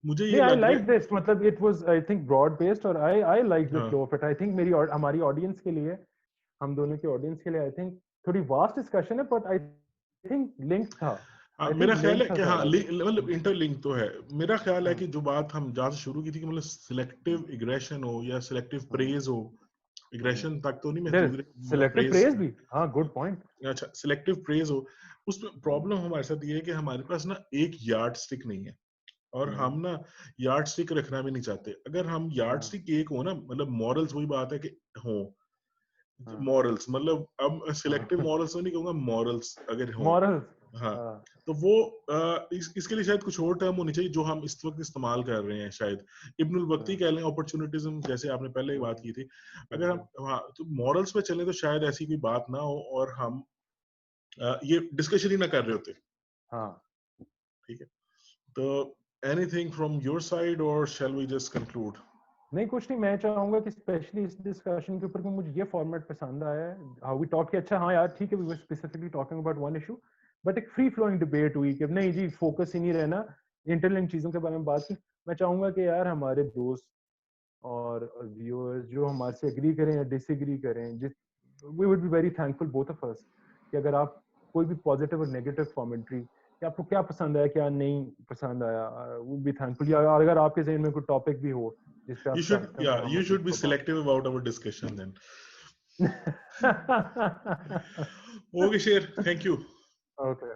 मुझे ये नहीं आई लग रहा लाइक दिस, मतलब it was I think broad based, और आई लाइक है। द हाँ flow of it. I think मेरी हमारी ऑडियंस के लिए, हम दोनों की ऑडियंस के लिए आई थिंक थोड़ी वास्ट डिस्कशन है, बट आई थिंक लिंक था, हाँ, आई मेरा थिंक ख्याल लिंक है था कि हाँ सारा कुछ। मतलब इंटरलिंक तो है। मेरा ख्याल है हाँ कि जो बात हम जहाँ से शुरू की थी कि मतलब सिलेक्टिव इग्रेशन हो या सिलेक्टिव प्रेज हो, इग्रेशन तक तो नहीं महदूद रहे, सिलेक्टिव प्रेज। प्रेज भी, हाँ गुड पॉइंट। अच्छा, सिलेक्टिव प्रेज हो, उसमें प्रॉब्लम हमारे साथ ये है कि हमारे पास ना एक यार्ड स्टिक नहीं है, और हम ना यार्ड स्टिक रखना भी नहीं चाहते। अगर हम यार्ड हाँ स्टिक एक हो ना, मतलब मॉरल्स, वही बात है कि हो हाँ मॉरल्स, मतलब अब सिलेक्टिव हाँ। मॉरल्स तो नहीं कहूंगा, मॉरल्स अगर हो। मॉरल्स। हाँ, हाँ तो वो इसके लिए शायद कुछ और टर्म होनी चाहिए जो हम इस वक्त इस्तेमाल कर रहे हैं, शायद इब्नुल बख्ती हाँ कह लें, अपॉर्चुनिटिज्म, जैसे आपने पहले ही बात हाँ की थी। अगर हाँ हम हाँ तो मॉरल्स पे चले तो शायद ऐसी कोई बात ना हो, और हम ये डिस्कशन ही ना कर रहे होते। हाँ। ठीक है, तो एनीथिंग फ्रॉम योर साइड और शैल वी जस्ट कंक्लूड? नहीं कुछ नहीं, मैं चाहूंगा कि स्पेशली इस डिस्कशन के ऊपर कि मुझे ये फॉर्मेट पसंद आया है, हाउ वी टॉक कि अच्छा हाँ यार ठीक है, we were specifically talking about one issue, but एक फ्री फ्लोइंग डिबेट हुई कि नहीं जी फोकस ही नहीं रहना, इंटरलिंक चीजों के बारे में बात की। मैं चाहूंगा कि यार हमारे दोस्त और व्यूअर्स जो हमारे से एग्री करें या डिसएग्री करें, जिस we would be very thankful both of us कि अगर आप कोई भी पॉजिटिव और नेगेटिव कमेंट्री कि आपको क्या पसंद आया क्या नहीं पसंद आया, वुड बी थैंकफुल। या अगर आपके ज़हन में कोई टॉपिक भी हो जिस पे आप You should, चाहते हो कि yeah, हाँ you हम should इस be पर बात selective about our discussion then. करें। Okay, Sher, thank you. Okay